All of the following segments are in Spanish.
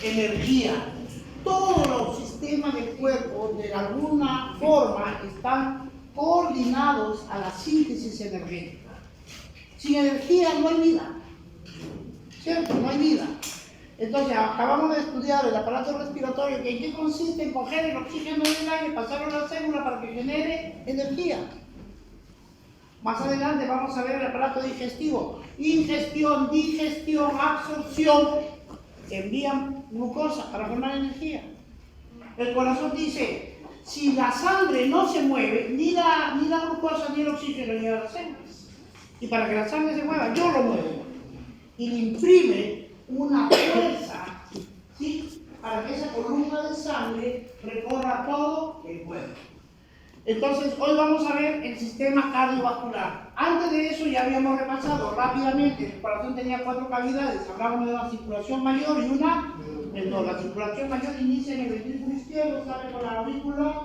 energía. Todos los sistemas del cuerpo, de alguna forma, están coordinados a la síntesis energética. Sin energía no hay vida, ¿cierto? No hay vida. Entonces, acabamos de estudiar el aparato respiratorio, que en qué consiste en coger el oxígeno del aire, pasarlo a la célula para que genere energía. Más adelante vamos a ver el aparato digestivo. Ingestión, digestión, absorción, envían glucosa para formar energía. El corazón dice, si la sangre no se mueve, ni la glucosa ni el oxígeno llega a las células. Y para que la sangre se mueva, yo lo muevo. Y le imprime una fuerza, ¿sí?, para que esa columna de sangre recorra todo el cuerpo. Entonces, hoy vamos a ver el sistema cardiovascular. Antes de eso ya habíamos repasado rápidamente, el corazón tenía 4 cavidades, hablamos de una circulación mayor y una menor. La circulación mayor inicia en el ventrículo izquierdo, sale por la aurícula,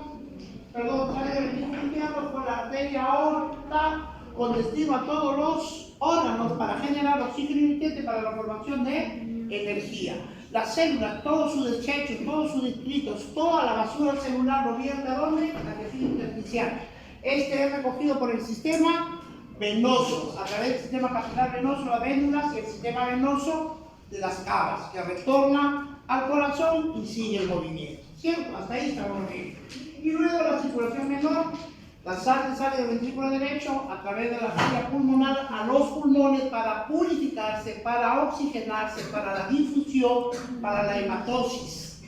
sale del ventrículo izquierdo por la arteria aorta, con destino a todos los órganos para generar oxígeno y nutrientes para la formación de energía. Las células, todos sus desechos, todos sus detritos, toda la basura celular lo vierte ¿a dónde? A la tejido intersticial. Este es recogido por el sistema venoso, a través del sistema capilar venoso, las vénulas, y el sistema venoso de las cavas, que retorna al corazón y sigue el movimiento. ¿Cierto? Hasta ahí estamos bien. Y luego la circulación menor, la sangre sale del ventrículo derecho a través de la arteria pulmonar a los pulmones para purificarse, para oxigenarse, para la difusión, para la hematosis.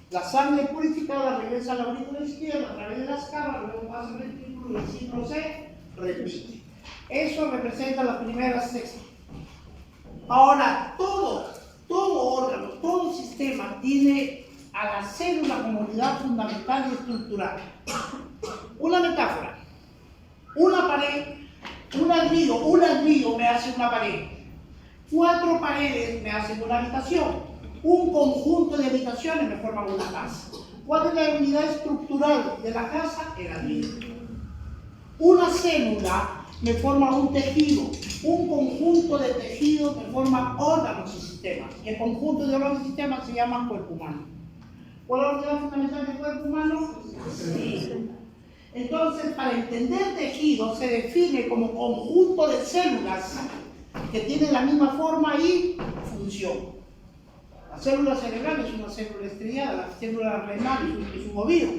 La sangre purificada regresa a la aurícula izquierda a través de las cavas, luego pasa al ventrículo y el ciclo se repite. Eso representa las primeras 6. Ahora, todo órgano, todo sistema tiene a la célula como unidad fundamental y estructural. Una metáfora, una pared, un ladrillo me hace una pared, 4 paredes me hacen una habitación, un conjunto de habitaciones me forman una casa. ¿Cuál es la unidad estructural de la casa? El ladrillo. Una célula me forma un tejido, un conjunto de tejidos me forma órganos y sistemas, y el conjunto de órganos y sistemas se llama cuerpo humano. ¿Cuál es la unidad fundamental del cuerpo humano? Sí. Entonces, para entender tejido se define como conjunto de células que tienen la misma forma y función. La célula cerebral es una célula estriada, la célula renal es un ovío.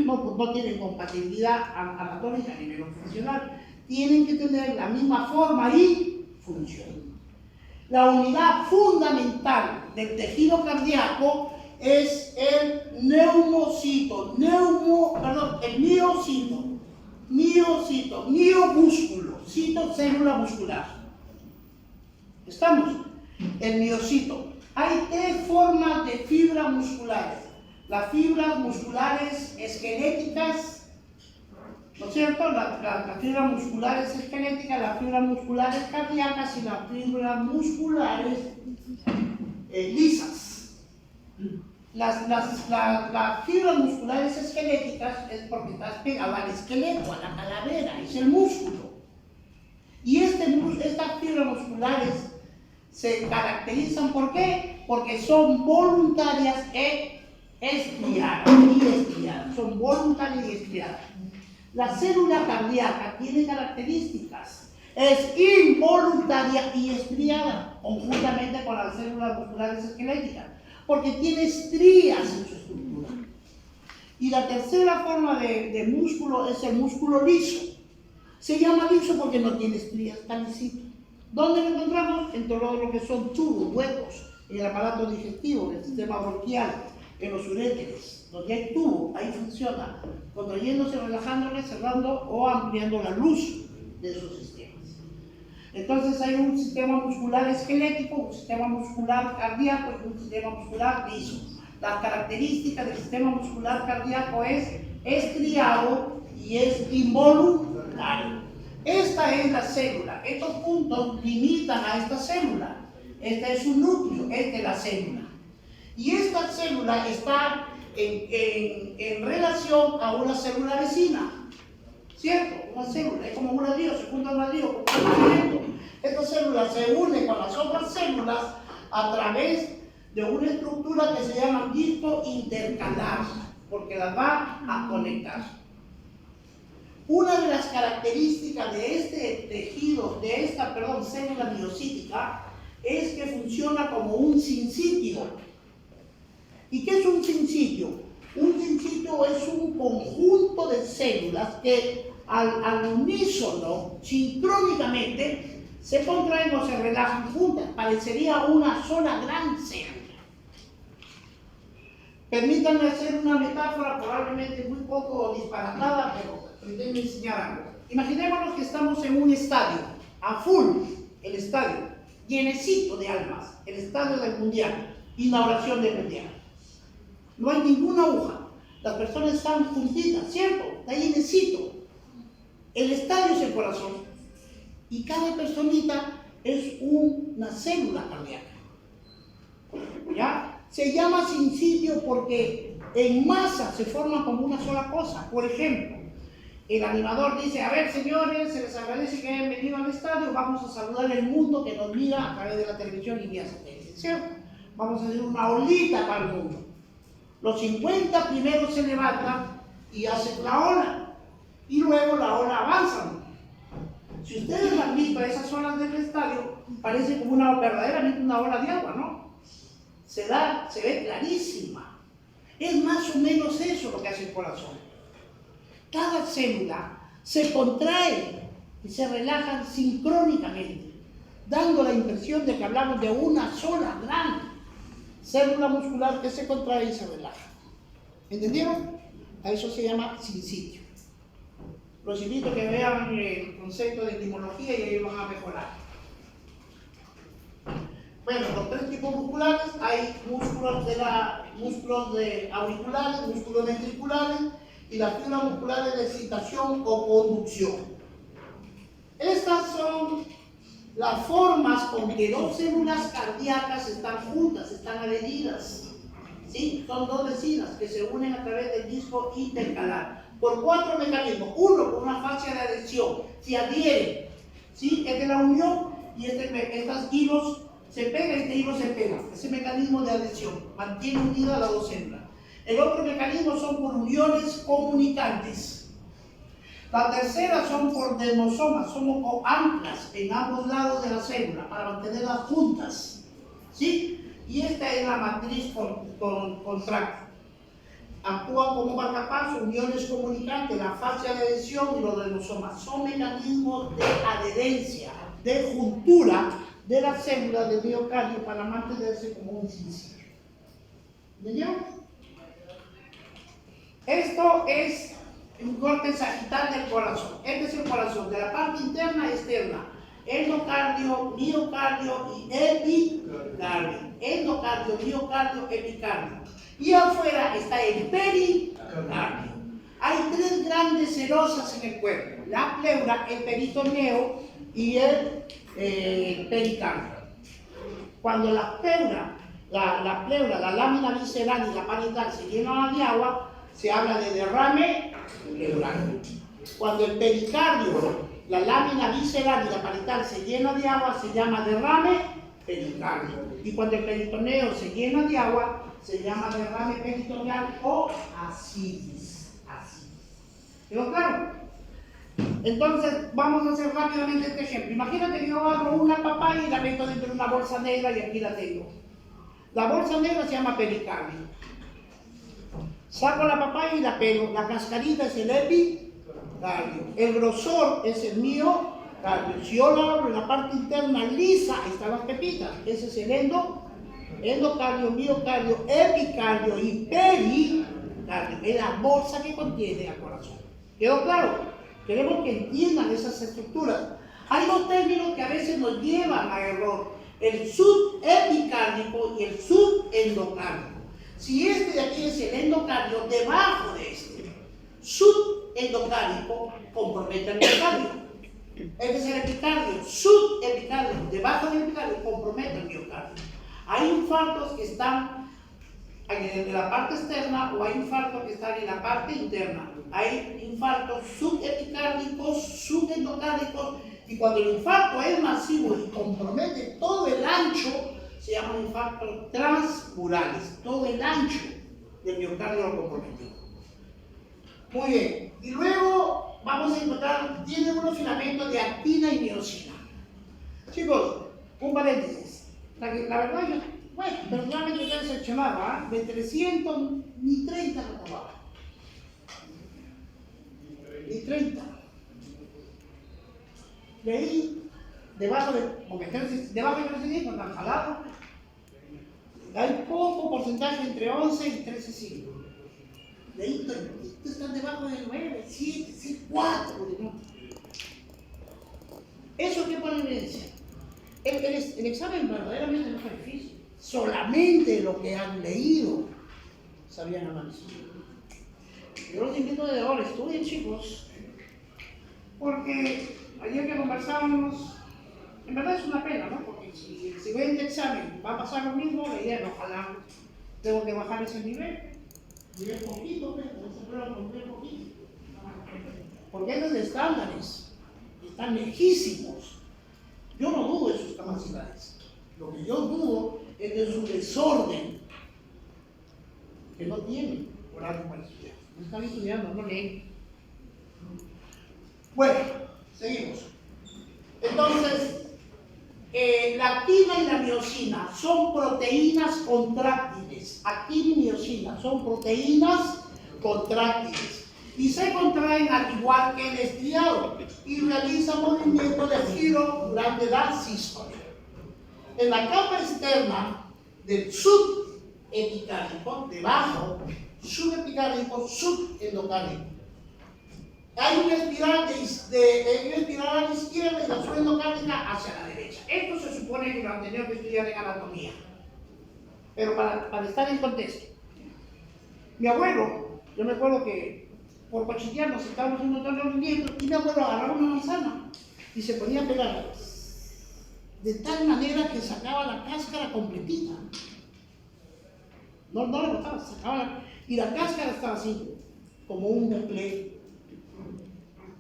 No tienen compatibilidad anatómica ni funcional. Tienen que tener la misma forma y función. La unidad fundamental del tejido cardíaco es el neumocito, el miomúsculo, cito, célula muscular. ¿Estamos? El miocito. Hay 3 formas de fibras musculares. Las fibras musculares esqueléticas, ¿no es cierto? Las fibras musculares esqueléticas, las fibras musculares cardíacas y las fibras musculares lisas. Las fibras musculares esqueléticas es porque estás pegado al esqueleto, a la calavera, es el músculo. Y estas fibras musculares se caracterizan, ¿por qué? Porque son voluntarias e estriadas, son voluntarias y estriadas. La célula cardíaca tiene características, es involuntaria y estriada, conjuntamente con las células musculares esqueléticas, porque tiene estrías en su estructura. Y la tercera forma de músculo es el músculo liso. Se llama liso porque no tiene estrías, está lisito. ¿Dónde lo encontramos? En todo lo que son tubos, huecos, en el aparato digestivo, en el sistema bronquial, en los uréteres. Donde hay tubo, ahí funciona, contrayéndose, relajándole, cerrando o ampliando la luz de esos sistemas. Entonces hay un sistema muscular esquelético, un sistema muscular cardíaco y un sistema muscular liso. Las características del sistema muscular cardíaco es estriado y es involuntario. Esta es la célula. Estos puntos limitan a esta célula. Este es su núcleo, esta es la célula. Y esta célula está en relación a una célula vecina. ¿Cierto? Una célula, es como un ladrillo, se junta un ladrillo con un elemento. Esta célula se une con las otras células a través de una estructura que se llama disco intercalar, porque las va a conectar. Una de las características de este tejido, de esta, célula miocítica, es que funciona como un sinsitio. ¿Y qué es un sinsitio? Un sinsitio es un conjunto de células que al unísono, sincrónicamente, se contraen o se relajan juntas. Parecería una sola gran célula. Permítanme hacer una metáfora probablemente muy poco disparatada, pero pretendo enseñar algo. Imaginémonos que estamos en un estadio, a full, el estadio, llenecito de almas, el estadio del Mundial, inauguración del Mundial. No hay ninguna aguja, las personas están juntitas, ¿cierto? Está llenecito. El estadio es el corazón y cada personita es una célula cardíaca. ¿Ya? Se llama sinsitio porque en masa se forman como una sola cosa. Por ejemplo, el animador dice, a ver señores, se les agradece que hayan venido al estadio, vamos a saludar al mundo que nos mira a través de la televisión y vía satélite, ¿cierto? Vamos a hacer una olita para el mundo. Los 50 primeros se levantan y hacen la ola, y luego la ola avanza. Si ustedes han visto esas olas del estadio, parece como verdaderamente una ola de agua, ¿no? Se ve clarísima. Es más o menos eso lo que hace el corazón. Cada célula se contrae y se relajan sincrónicamente, dando la impresión de que hablamos de una sola gran célula muscular que se contrae y se relaja. ¿Entendieron? A eso se llama sinsitio. Los invito a que vean el concepto de etimología y ahí van a mejorar. Bueno, los tres tipos musculares, hay músculos auriculares, músculos ventriculares y las fibras musculares de excitación o conducción. Estas son las formas con que dos células cardíacas están juntas, están adheridas. ¿Sí? Son dos vecinas que se unen a través del disco intercalar por 4 mecanismos. Uno, por una fascia de adhesión, se adhieren. ¿Sí? Es de la unión y estos hilos se pegan, este hilo se pega. Ese mecanismo de adhesión mantiene unidas las dos células. El otro mecanismo son por uniones comunicantes. La tercera son por desmosomas, son anclas en ambos lados de la célula para mantenerlas juntas. ¿Sí? Y esta es la matriz contráctil. Actúan como marcapasos, uniones comunicantes, la fascia de adhesión y los desmosomas. Son mecanismos de adherencia, de juntura de las células del miocardio para mantenerse como un sinsitio. ¿Entendieron? Esto es un corte sagital del corazón. Este es el corazón, de la parte interna y externa. Endocardio, miocardio y epicardio. Endocardio, miocardio, epicardio. Y afuera está el pericardio. Hay 3 grandes serosas en el cuerpo: la pleura, el peritoneo y el pericardio. Cuando la pleura, la lámina visceral y la parietal se llenan de agua, se habla de derrame pleural. Cuando el pericardio, la lámina visceral y la parietal se llena de agua, se llama derrame pericardio. Y cuando el peritoneo se llena de agua, se llama derrame peritoneal o ascitis. ¿Quedó claro? Entonces, vamos a hacer rápidamente este ejemplo. Imagínate que yo agarro una papaya y la meto dentro de una bolsa negra y aquí la tengo. La bolsa negra se llama pericardio. Saco la papaya y la pego. La cascarita es el epicardio. El grosor es el miocardio. Si yo lo abro en la parte interna lisa, ahí están las pepitas. Ese es el endocardio, miocardio, epicardio y pericardio. Es la bolsa que contiene el corazón. ¿Quedó claro? Queremos que entiendan esas estructuras. Hay 2 términos que a veces nos llevan a error: el subepicárdico y el subendocardio. Si este de aquí es el endocardio, debajo de este subendocárdico compromete el miocardio. Este es el epicardio, subepicardio, debajo del epicardio compromete el miocardio. Hay infartos que están en la parte externa o hay infartos que están en la parte interna. Hay infartos subepicárdicos, subendocárdicos, y cuando el infarto es masivo y compromete todo el ancho, se se llaman infartos transmurales. Todo el ancho del miocardio lo comprometió. Muy bien. Y luego vamos a encontrar, tiene unos filamentos de actina y miosina. Chicos, un paréntesis. La verdad, yo, bueno, personalmente yo decepcionaba, ¿eh? De 300 ni 30 no tomaba. Ni 30. Leí debajo de 3,5 están jalados. Hay poco porcentaje entre 11 y 13,5. Leí que están debajo de 9, 7, 6, 4. ¿No? ¿Eso qué pone en evidencia? El examen verdaderamente no fue difícil. Solamente lo que han leído sabían analizar. Yo los invito de ahora, estudien, chicos, porque ayer que conversábamos, en verdad es una pena, ¿no? Porque si el siguiente examen va a pasar lo mismo, la idea es ojalá tengo que bajar ese nivel poquito, poquito. Porque esos estándares están lejísimos. Yo no dudo de sus capacidades. Lo que yo dudo es de su desorden, que no tienen por algo para estudiar. No están estudiando, no leen. Bueno, seguimos. Entonces, la actina y la miosina son proteínas contráctiles. Actina y miosina son proteínas contráctiles. Y se contraen al igual que el estriado y realizan movimiento de giro durante la sístole. En la capa externa del subepicárdico, debajo, subepicárdico, subendocárdico. Hay una espiral, una espiral a la izquierda y la subendocárdica hacia la derecha. Esto se supone que lo han tenido que estudiar en anatomía. Pero para estar en contexto. Mi abuelo, yo me acuerdo que por cochillear nos estábamos en un montón de movimientos y mi abuelo agarraba una manzana y se ponía a pegarla. De tal manera que sacaba la cáscara completita. No le botaba, sacaba y la cáscara estaba así, como un bucle.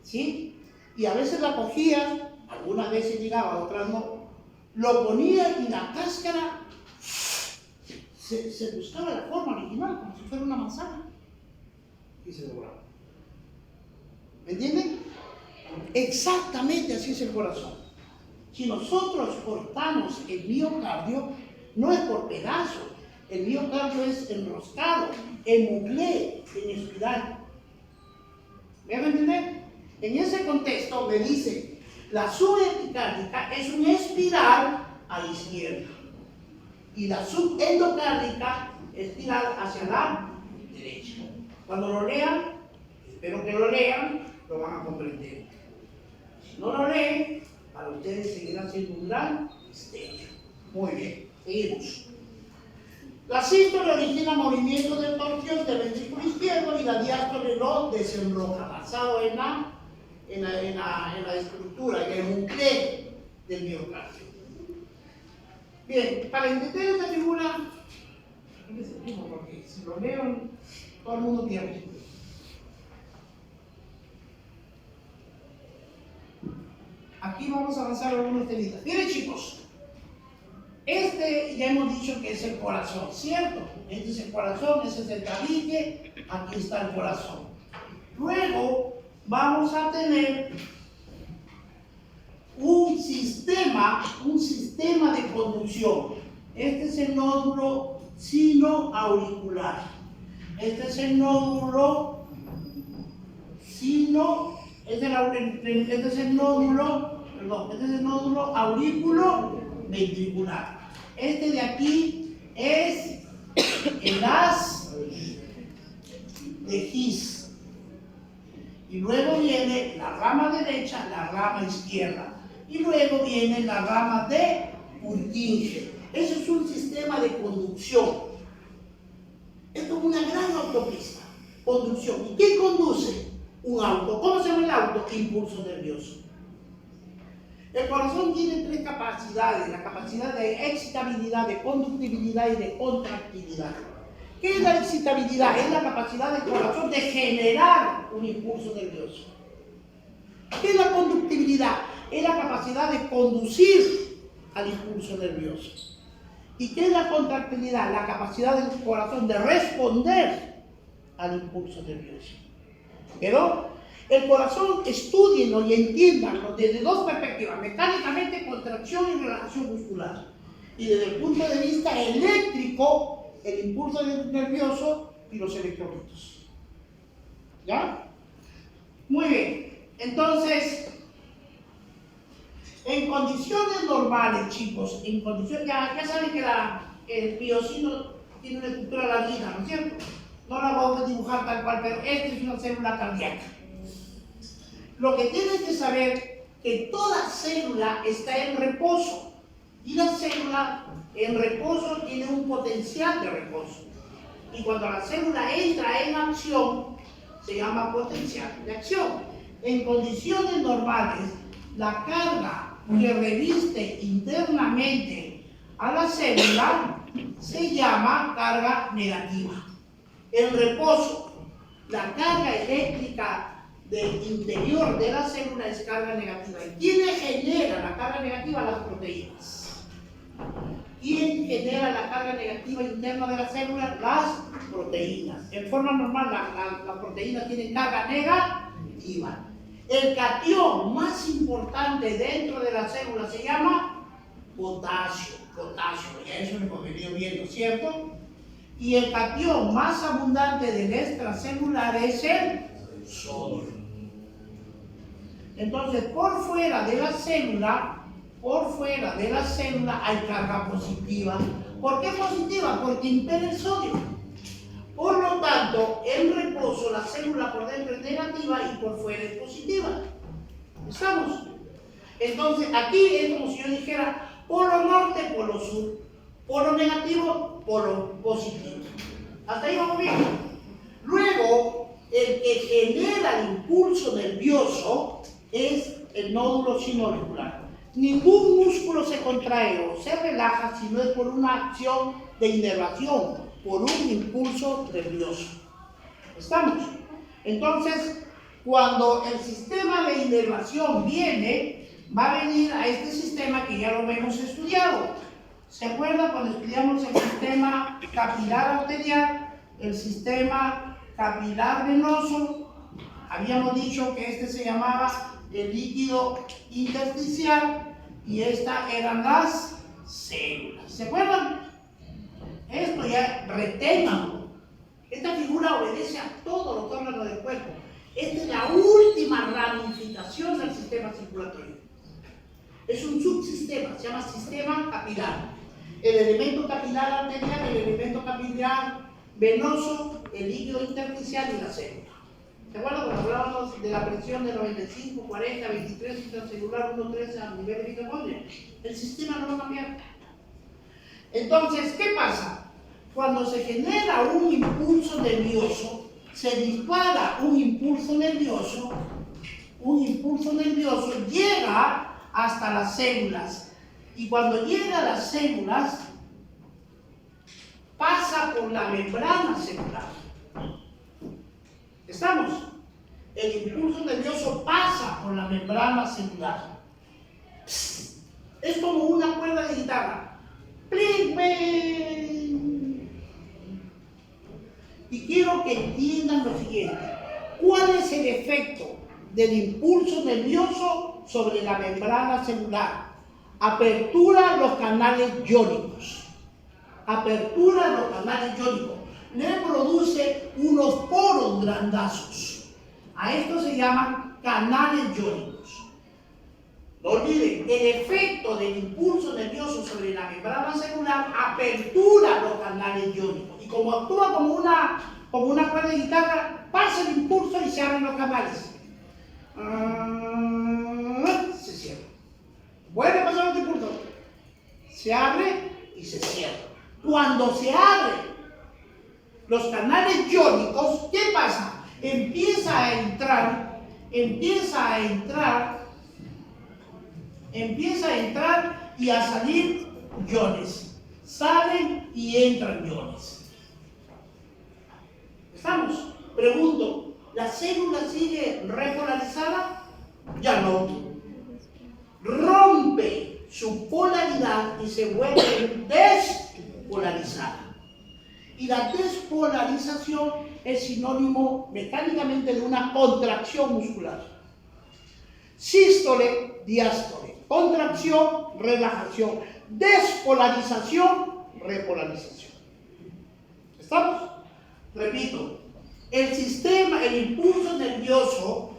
¿Sí? Y a veces la cogía, algunas veces llegaba, otras no, lo ponía y la cáscara se buscaba la forma original, como si fuera una manzana, y se doblaba. ¿Me entienden? Exactamente así es el corazón. Si nosotros cortamos el miocardio, no es por pedazos, el miocardio es enroscado, en bucle, en espiral. ¿Me van a entender? En ese contexto me dice, la subepicárdica es una espiral a la izquierda y la subendocárdica espiral hacia la derecha. Cuando lo lean, espero que lo lean, lo van a comprender. Si no lo leen, para ustedes seguirá siendo un gran misterio. Muy bien, seguimos. La sístole origina movimiento de torsión del ventrículo izquierdo y la diástole lo desenroca, basado en la estructura, en el bucle del miocardio. Bien, para entender esta figura, porque si lo leo, todo el mundo pierde. Aquí vamos a avanzar algunos temitas. Miren, chicos, este ya hemos dicho que es el corazón, ¿cierto? Este es el corazón, ese es el tabique, aquí está el corazón. Luego vamos a tener un sistema de conducción. Este es el nódulo sinoauricular. Este es el nódulo aurículo ventricular. Este de aquí es el haz de His. Y luego viene la rama derecha, la rama izquierda. Y luego viene la rama de Purkinje. Ese es un sistema de conducción. Esto es una gran autopista. Conducción. ¿Y quién conduce un auto? ¿Cómo se llama el auto? Impulso nervioso. El corazón tiene tres capacidades: la capacidad de excitabilidad, de conductibilidad y de contractilidad. ¿Qué es la excitabilidad? Es la capacidad del corazón de generar un impulso nervioso. ¿Qué es la conductibilidad? Es la capacidad de conducir al impulso nervioso. ¿Y qué es la contractilidad? La capacidad del corazón de responder al impulso nervioso. Pero el corazón, estúdienlo y entiéndanlo desde dos perspectivas: mecánicamente, contracción y relajación muscular, y desde el punto de vista eléctrico, el impulso nervioso y los electrolitos. ¿Ya? Muy bien. Entonces, en condiciones normales, chicos, en condiciones, ya saben que el miocino tiene una estructura larguita, ¿no es cierto? No la vamos a dibujar tal cual, pero esta es una célula cardíaca. Lo que tienen que saber es que toda célula está en reposo, y la célula en reposo tiene un potencial de reposo. Y cuando la célula entra en acción, se llama potencial de acción. En condiciones normales, la carga que reviste internamente a la célula se llama carga negativa. En reposo, la carga eléctrica del interior de la célula es carga negativa. ¿Y quién genera la carga negativa? Las proteínas. ¿Quién genera la carga negativa interna de la célula? Las proteínas. En forma normal, las proteínas tienen carga negativa. El catión más importante dentro de la célula se llama potasio. Ya eso lo hemos venido viendo, ¿cierto? Y el catión más abundante del extracelular es el sodio. Entonces, por fuera de la célula hay carga positiva. ¿Por qué positiva? Porque impera el sodio. Por lo tanto, en reposo la célula por dentro es negativa y por fuera es positiva. ¿Estamos? Entonces, aquí es como si yo dijera polo norte, polo sur, polo negativo, polo positivo. Hasta ahí vamos bien. Luego, el que genera el impulso nervioso es el nódulo sinoauricular. Ningún músculo se contrae o se relaja si no es por una acción de inervación, por un impulso nervioso. ¿Estamos? Entonces, cuando el sistema de inervación viene, va a venir a este sistema que ya lo hemos estudiado. ¿Se acuerdan cuando estudiamos el sistema capilar arterial, el sistema capilar venoso? Habíamos dicho que este se llamaba el líquido intersticial y estas eran las células. ¿Se acuerdan? Esto ya reténganlo. Esta figura obedece a todos los órganos del cuerpo. Esta es la última ramificación del sistema circulatorio. Es un subsistema, se llama sistema capilar. El elemento capilar arterial, el elemento capilar venoso, el líquido intersticial y la célula. ¿Se acuerdan cuando hablábamos de la presión de 95, 40, 23 intracelular, 1,13 a nivel de mitocondria? El sistema no va a cambiar. Entonces, ¿qué pasa? Cuando se genera un impulso nervioso, se dispara un impulso nervioso llega hasta las células. Y cuando llega a las células, pasa por la membrana celular. ¿Estamos? El impulso nervioso pasa por la membrana celular. Es como una cuerda de guitarra. ¡Pling, pling! Y quiero que entiendan lo siguiente. ¿Cuál es el efecto del impulso nervioso sobre la membrana celular? Apertura los canales iónicos. Apertura los canales iónicos. Le produce unos poros grandazos. A esto se llaman canales iónicos. No olviden, el efecto del impulso nervioso sobre la membrana celular apertura los canales iónicos. Y como actúa como una cuerda de guitarra, pasa el impulso y se abren los canales. Se cierra. Vuelve a pasar otro impulso. Se abre y se cierra. Cuando se abren los canales iónicos, ¿qué pasa? Empieza a entrar y a salir iones. Salen y entran iones. ¿Estamos? Pregunto, ¿la célula sigue repolarizada? Ya no. Rompe su polaridad y se vuelve polarizada. Y la despolarización es sinónimo mecánicamente de una contracción muscular. Sístole, diástole. Contracción, relajación. Despolarización, repolarización. ¿Estamos? Repito, el sistema, el impulso nervioso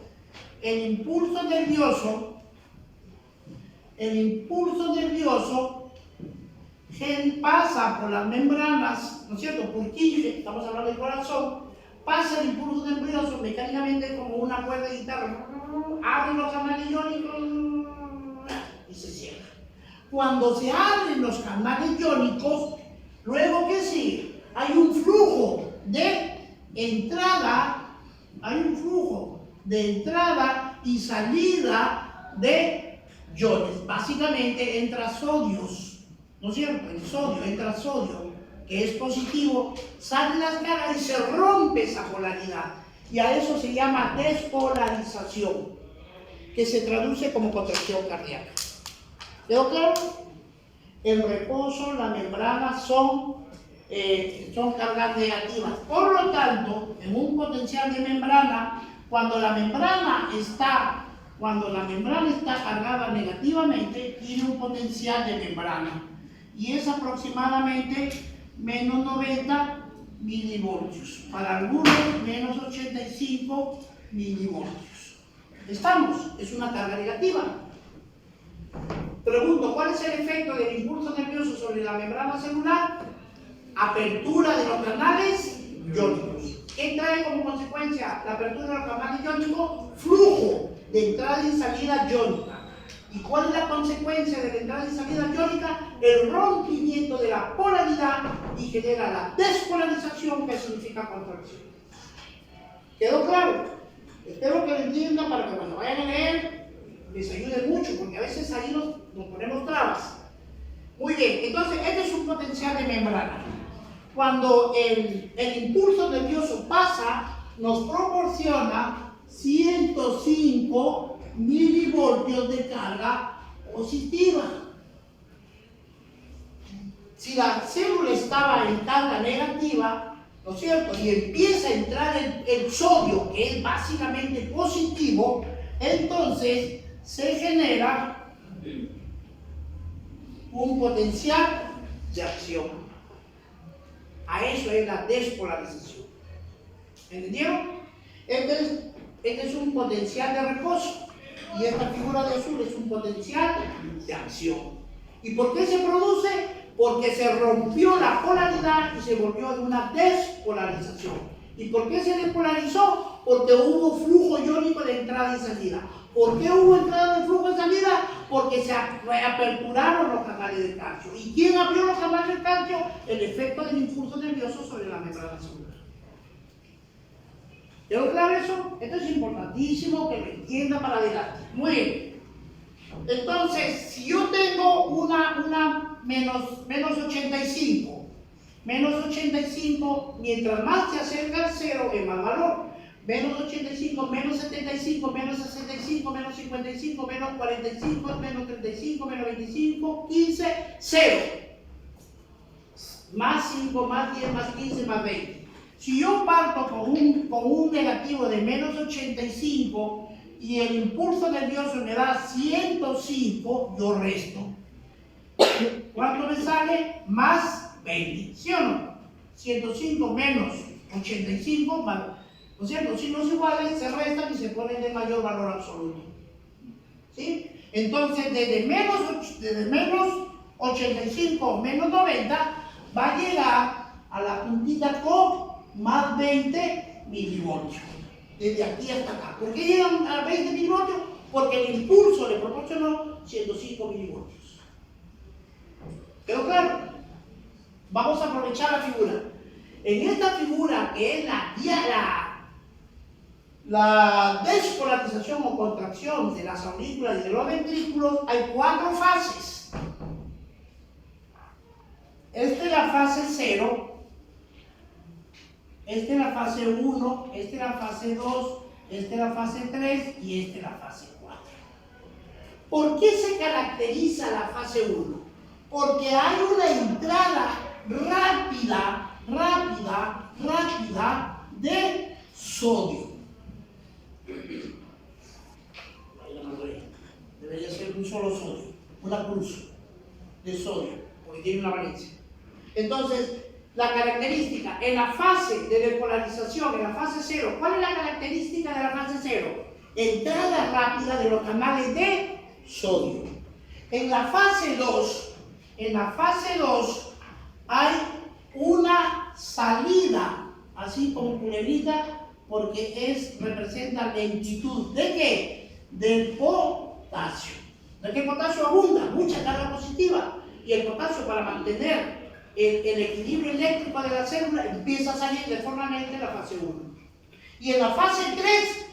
pasa por las membranas, ¿no es cierto? Por Purkinje, estamos hablando del corazón, pasa el impulso nervioso mecánicamente como una cuerda de guitarra, abre los canales iónicos y se cierra. Cuando se abren los canales iónicos, luego ¿qué sigue? Hay un flujo de entrada, y salida de iones. Básicamente entra sodios, ¿no es cierto? El sodio, entra sodio, que es positivo, sale las cargas y se rompe esa polaridad. Y a eso se llama despolarización, que se traduce como contracción cardíaca. ¿Quedó claro? En reposo, las membranas son cargas negativas. Por lo tanto, en un potencial de membrana, cuando la membrana está cargada negativamente, tiene un potencial de membrana. Y es aproximadamente menos 90 milivoltios. Para algunos, menos 85 milivoltios. ¿Estamos? Es una carga negativa. Pregunto, ¿cuál es el efecto del impulso nervioso sobre la membrana celular? Apertura de los canales iónicos. ¿Qué trae como consecuencia la apertura de los canales iónicos? Flujo de entrada y salida iónica. ¿Y cuál es la consecuencia de la entrada y salida iónica? El rompimiento de la polaridad y genera la despolarización, que significa contracción. ¿Quedó claro? Espero que lo entiendan para que cuando vayan a leer les ayude mucho, porque a veces ahí nos ponemos trabas. Muy bien, entonces este es un potencial de membrana. Cuando el impulso nervioso pasa, nos proporciona 105 milivoltios de carga positiva. Si la célula estaba en carga negativa, ¿no es cierto? Y empieza a entrar el sodio, que es básicamente positivo, entonces se genera un potencial de acción. A eso es la despolarización. ¿Entendieron? Este es un potencial de reposo y esta figura de azul es un potencial de acción. ¿Y por qué se produce? Porque se rompió la polaridad y se volvió de una despolarización. ¿Y por qué se despolarizó? Porque hubo flujo iónico de entrada y salida. ¿Por qué hubo entrada de flujo y salida? Porque se reaperturaron los canales de calcio. ¿Y quién abrió los canales de calcio? El efecto del impulso nervioso sobre la membrana celular. ¿Quedó claro eso? Esto es importantísimo que lo entienda para adelante. Muy bien. Entonces, si yo tengo una menos 85, mientras más se acerca al cero, es más valor. Menos 85, menos 75, menos 65, menos 55, menos 45, menos 35, menos 25, 15, 0. Más 5, más 10, más 15, más 20. Si yo parto con un negativo de menos 85 y el impulso nervioso me da 105, yo resto. ¿Cuánto me sale? Más 20. ¿Sí o no? 105 menos 85 más. ¿No es cierto? Signos iguales se restan y se ponen de mayor valor absoluto. ¿Sí? Entonces, desde menos 85 menos 90 va a llegar a la puntita con más 20 milivoltios. Desde aquí hasta acá. ¿Por qué llegan a 20 milivoltios? Porque el impulso le proporcionó 105 milivoltios. ¿Quedó claro? Vamos a aprovechar la figura. En esta figura, que es la despolarización o contracción de las aurículas y de los ventrículos, hay 4 fases. Esta es la fase 0, esta es la fase 1, esta es la fase 2, esta es la fase 3 y esta es la fase 4. ¿Por qué se caracteriza la fase 1? Porque hay una entrada rápida de sodio. Ahí la mando ahí. Debería ser un solo sodio, una cruz de sodio, porque tiene una valencia. Entonces, la característica en la fase de despolarización, en la fase 0, ¿cuál es la característica de la fase 0? Entrada rápida de los canales de sodio. En la fase 2, hay una salida, así como culebrita, porque representa lentitud. ¿De qué? Del potasio. ¿De qué potasio abunda? Mucha carga positiva. Y el potasio, para mantener el equilibrio eléctrico de la célula, empieza a salir de forma lenta en la fase 1. Y en la fase 3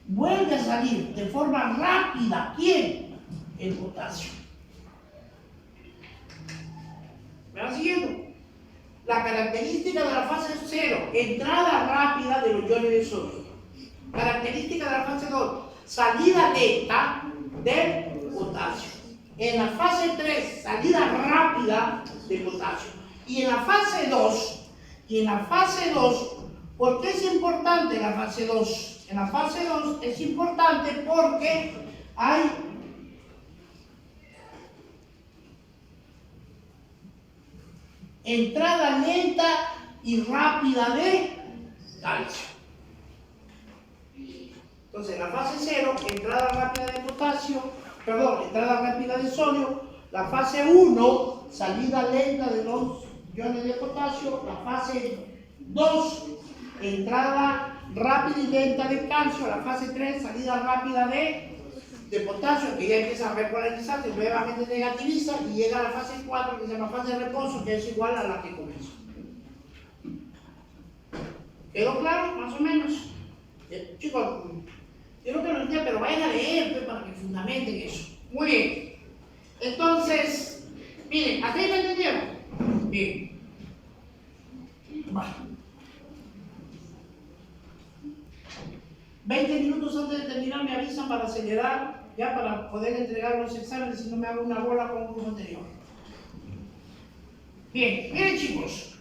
vuelve a salir de forma rápida. ¿Quién? El potasio. ¿Me van siguiendo? La característica de la fase 0, entrada rápida de los iones de sodio. Característica de la fase 2, salida lenta del potasio. En la fase 3, salida rápida del potasio. Y en la fase 2, ¿por qué es importante la fase 2? En la fase 2 es importante porque hay entrada lenta y rápida de calcio. Entonces, en la fase 0, entrada rápida de entrada rápida de sodio. La fase 1, salida lenta de los iones de potasio. La fase 2, entrada rápida y lenta de calcio. La fase 3, salida rápida de potasio, que ya empieza a repolarizarse, nuevamente negativiza y llega a la fase 4, que se llama fase de reposo, que es igual a la que comenzó. ¿Quedó claro? Más o menos. Chicos, quiero que lo entiendan, pero vayan a leer pues, para que fundamenten eso. Muy bien. Entonces, miren, ¿hasta ahí me entendieron? Bien. Vale. 20 minutos antes de terminar me avisan para acelerar, ya para poder entregar los exámenes, si no me hago una bola con un grupo anterior. Bien, miren chicos,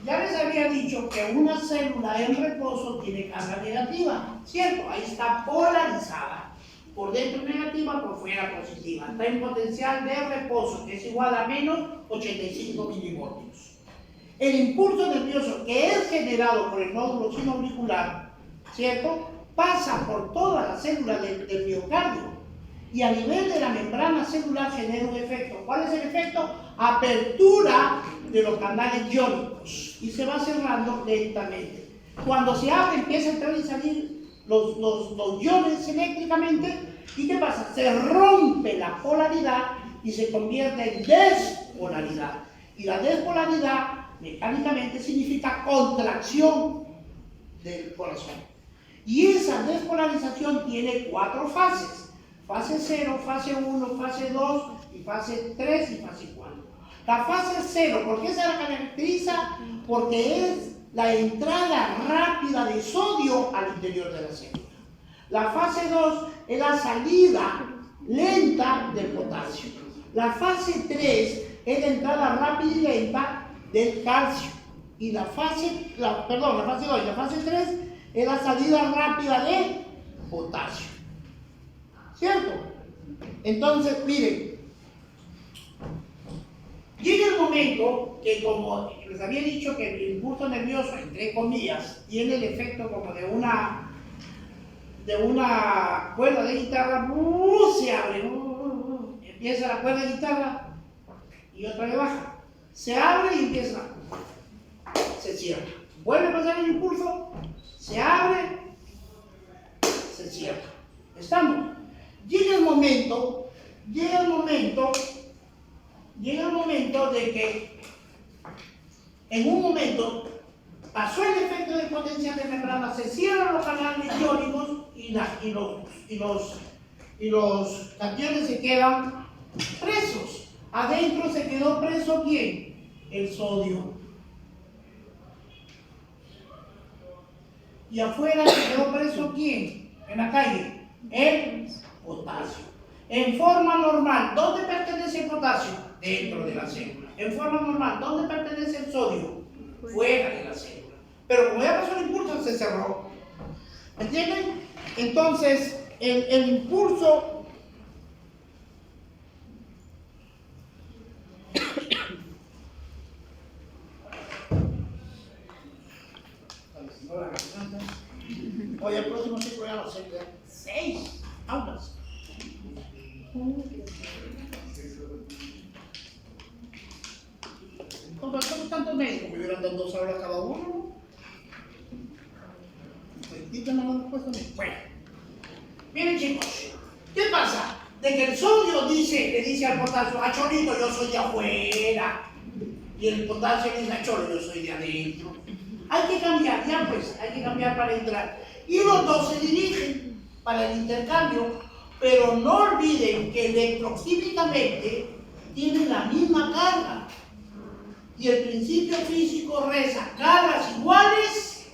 ya les había dicho que una célula en reposo tiene carga negativa, ¿cierto? Ahí está polarizada, por dentro negativa, por fuera positiva. Está en potencial de reposo, que es igual a menos 85 milivoltios. El impulso nervioso que es generado por el nódulo sinoauricular, ¿cierto?, pasa por todas las células del miocardio y a nivel de la membrana celular genera un efecto. ¿Cuál es el efecto? Apertura de los canales iónicos y se va cerrando lentamente. Cuando se abre empieza a entrar y salir los iones eléctricamente. ¿Y qué pasa? Se rompe la polaridad y se convierte en despolaridad. Y la despolaridad mecánicamente significa contracción del corazón. Y esa despolarización tiene 4 fases. Fase 0, fase 1, fase 2, y fase 3 y fase 4. La fase 0, ¿por qué se la caracteriza? Porque es la entrada rápida de sodio al interior de la célula. La fase 2 es la salida lenta del potasio. La fase 3 es la entrada rápida y lenta del calcio. Y la fase 2 y la fase 3 es la salida rápida de potasio. ¿Cierto? Entonces, miren, llega el momento que, como les había dicho, que el impulso nervioso, entre comillas, tiene el efecto como de una cuerda de guitarra, se abre, empieza la cuerda de guitarra y otra vez baja. Se abre y empieza, se cierra. Vuelve a pasar el impulso, se abre, se cierra. ¿Estamos? Llega el momento de que en un momento pasó el efecto de potencial de membrana, se cierran los canales iónicos y los cationes se quedan presos. Adentro se quedó preso ¿quién? El sodio. Y afuera se quedó preso ¿quién? En la calle, el potasio. En forma normal, ¿dónde pertenece el potasio? Dentro de la célula. en forma normal, ¿dónde pertenece el sodio? Fuera de la célula. Pero como ya pasó el impulso, se cerró. ¿Entienden? Entonces, el impulso hoy el próximo ciclo ya va a ser de 6 aulas. ¿Cómo tantos médicos? Me hubieran dado 2 aulas cada uno, ¿no? Bueno, miren chicos, ¿qué pasa? De que el sodio le dice al potasio, a Cholito yo soy de afuera, y el potasio le dice a Cholo yo soy de adentro. Hay que cambiar, ya pues, hay que cambiar para entrar. Y los dos se dirigen para el intercambio, pero no olviden que electroquímicamente tienen la misma carga. Y el principio físico reza, cargas iguales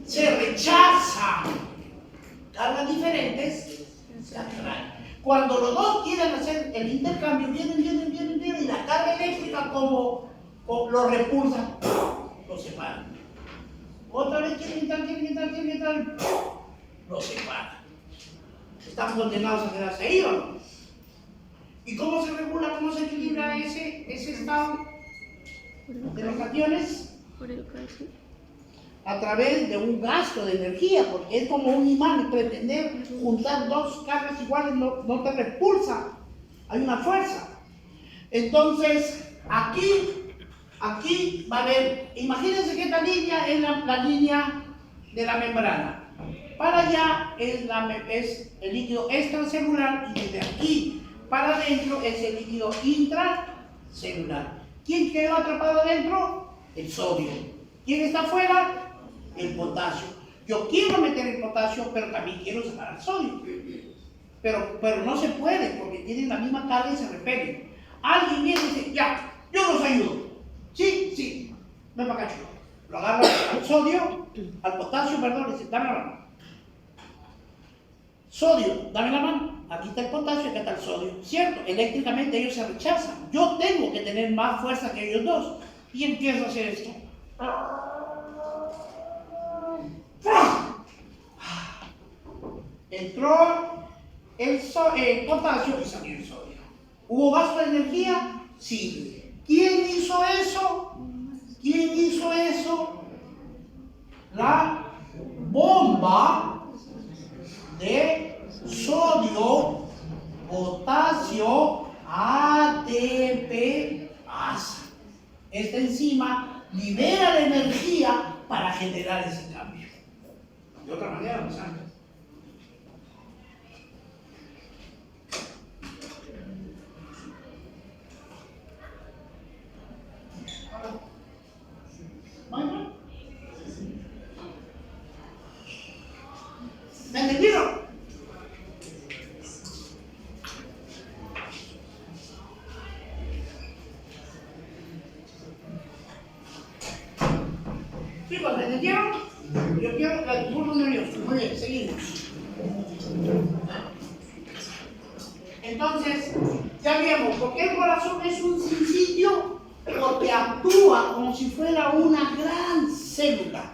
se rechazan, cargas diferentes se atraen. Cuando los dos quieren hacer el intercambio, vienen, y la carga eléctrica como lo repulsan, lo separan. Otra vez quieren entrar, lo separan. Están condenados a quedarse ahí, ¿o no? ¿Y cómo se regula, cómo se equilibra ese estado de los cationes? A través de un gasto de energía, porque es como un imán, y pretender juntar 2 cargas iguales no te repulsa, hay una fuerza. Entonces, aquí va a haber, imagínense que esta línea es la línea de la membrana. Para allá es el líquido extracelular, y desde aquí para adentro es el líquido intracelular. ¿Quién quedó atrapado adentro? El sodio. ¿Quién está afuera? El potasio. Yo quiero meter el potasio, pero también quiero sacar el sodio. Pero no se puede, porque tienen la misma carga y se repelen. Alguien viene y dice, ya, yo los ayudo. Sí, ven para acá, chico. Lo agarra al sodio, al potasio, perdón, le dice, dame la mano. Sodio, dame la mano. Aquí está el potasio y acá está el sodio. Cierto, eléctricamente ellos se rechazan. Yo tengo que tener más fuerza que ellos dos. Y empiezo a hacer esto. Entró el potasio y salió el sodio. ¿Hubo gasto de energía? Sí. ¿Quién hizo eso? La bomba de sodio, potasio, ATPasa. Esta enzima libera la energía para generar ese cambio. De otra manera, no saben. ¿Me entendieron? Chicos, ¿me entendieron? Yo quiero que el pulso nervioso. Muy bien, seguimos. Entonces, ya vimos, ¿por qué el corazón es un sitio? Porque actúa como si fuera una gran célula.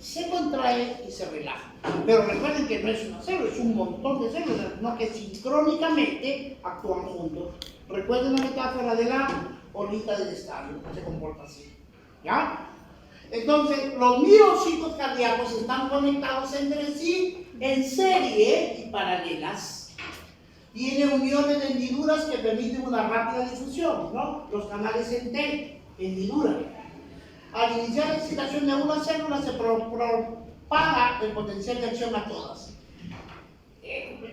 Se contrae y se relaja. Pero recuerden que no es una célula, es un montón de células, no que sincrónicamente actúan juntos. Recuerden la metáfora de la bolita del estadio, se comporta así. ¿Ya? Entonces, los miocitos cardíacos están conectados entre sí en serie y paralelas. Tiene uniones de hendiduras que permiten una rápida difusión, ¿no? Los canales en T, hendidura. Al iniciar la excitación de una célula se propaga el potencial de acción a todas.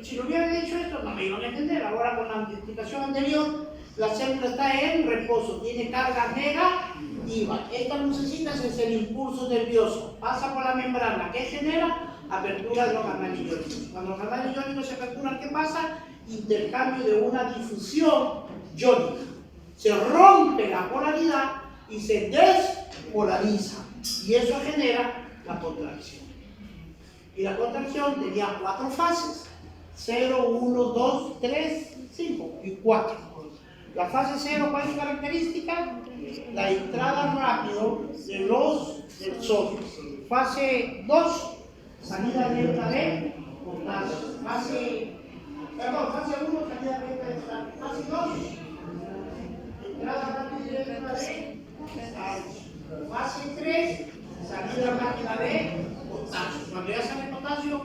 Si no hubiera dicho esto, no me iban a entender. Ahora, con la explicación anterior, la célula está en reposo, tiene carga negativa. Estas lucecitas es el impulso nervioso, pasa por la membrana, que genera apertura de los canales iónicos. Cuando los canales iónicos se aperturan, ¿qué pasa? Intercambio de una difusión iónica. Se rompe la polaridad y se despolariza. Y eso genera la contracción. Y la contracción tenía 4 fases: 0, 1, 2, 3, 5 y 4. La fase 0, ¿cuál es su característica? La entrada rápido del sodio. Fase 2, salida lenta de potasio. Fase 1, salida lenta de potasio. Fase 2, entrada rápida y lenta de potasio. Fase 3, salida rápida de potasio. Cuando ya sale potasio,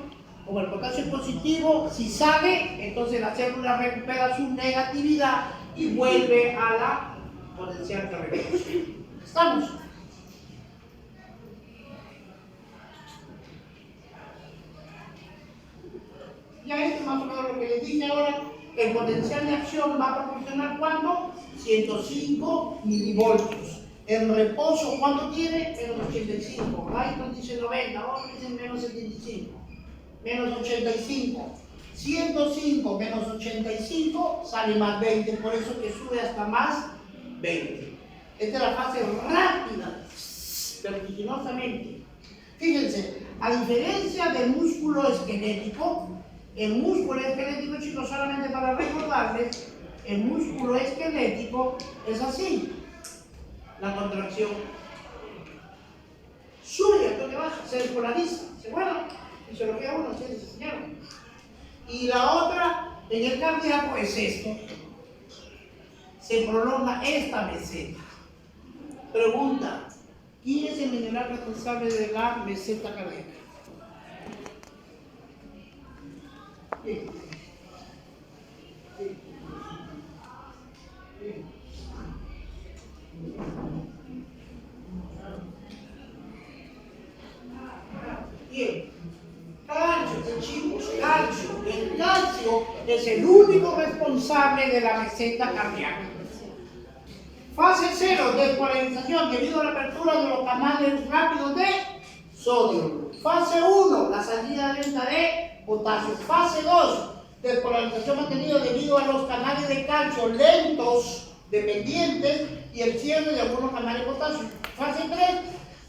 como el potasio es positivo, si sale, entonces la célula recupera su negatividad y vuelve a la potencial de reacción. ¿Estamos? Ya esto es más o menos lo que les dije ahora. El potencial de acción va a proporcionar ¿cuánto? 105 milivoltios. El reposo, ¿cuánto tiene? Menos 85. Lighton dice 90, otros dicen menos 75. Menos 85. 105 menos 85 sale más 20, por eso que sube hasta más 20. Esta es la fase rápida, vertiginosamente. Fíjense, a diferencia del músculo esquelético, el músculo esquelético, chicos, solamente para recordarles, el músculo esquelético es así. La contracción sube y al toque baja, se despolariza, se vuelve, fisiología 1, ustedes enseñaron. Y la otra, en el cardíaco, es esto. Se prolonga esta meseta. Pregunta, ¿quién es el mineral responsable de la meseta cardíaca? Bien. Bien. Calcio, chicos, calcio. El calcio es el único responsable de la meseta cardíaca. Fase 0, despolarización debido a la apertura de los canales rápidos de sodio. Fase 1, la salida lenta de potasio. Fase 2, despolarización mantenida debido a los canales de calcio lentos, dependientes, y el cierre de algunos canales de potasio. Fase 3,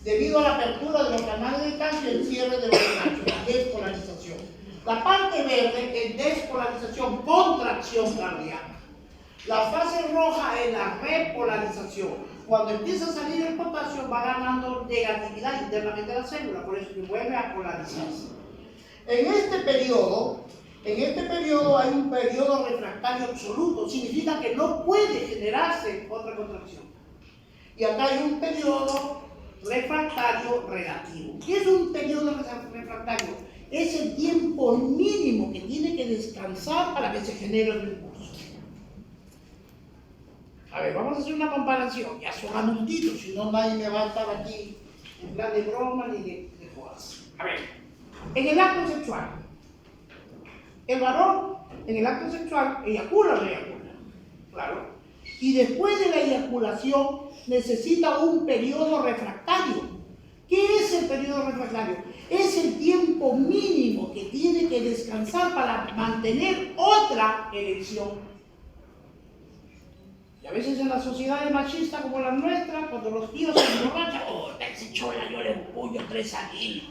debido a la apertura de los canales de calcio y el cierre de los de calcio, la despolarización. La parte verde es despolarización, contracción cardíaca. La fase roja es la repolarización. Cuando empieza a salir el potasio va ganando negatividad internamente de la célula, por eso que vuelve a polarizarse. En este periodo hay un periodo refractario absoluto, significa que no puede generarse otra contracción. Y acá hay un periodo refractario relativo. ¿Qué es un periodo refractario? Es el tiempo mínimo que tiene que descansar para que se genere el impulso. A ver, vamos a hacer una comparación. Ya son adultitos, si no nadie me va a estar aquí en plan de broma ni de jodas. A ver, en el acto sexual, el varón en el acto sexual eyacula o no eyacula, claro. Y después de la eyaculación necesita un periodo refractario. ¿Qué es el periodo refractario? Es el tiempo mínimo que tiene que descansar para mantener otra erección. Y a veces en las sociedades machistas como la nuestra, cuando los tíos se emborrachan, oh, ese chola, yo le empuño 3 años. Y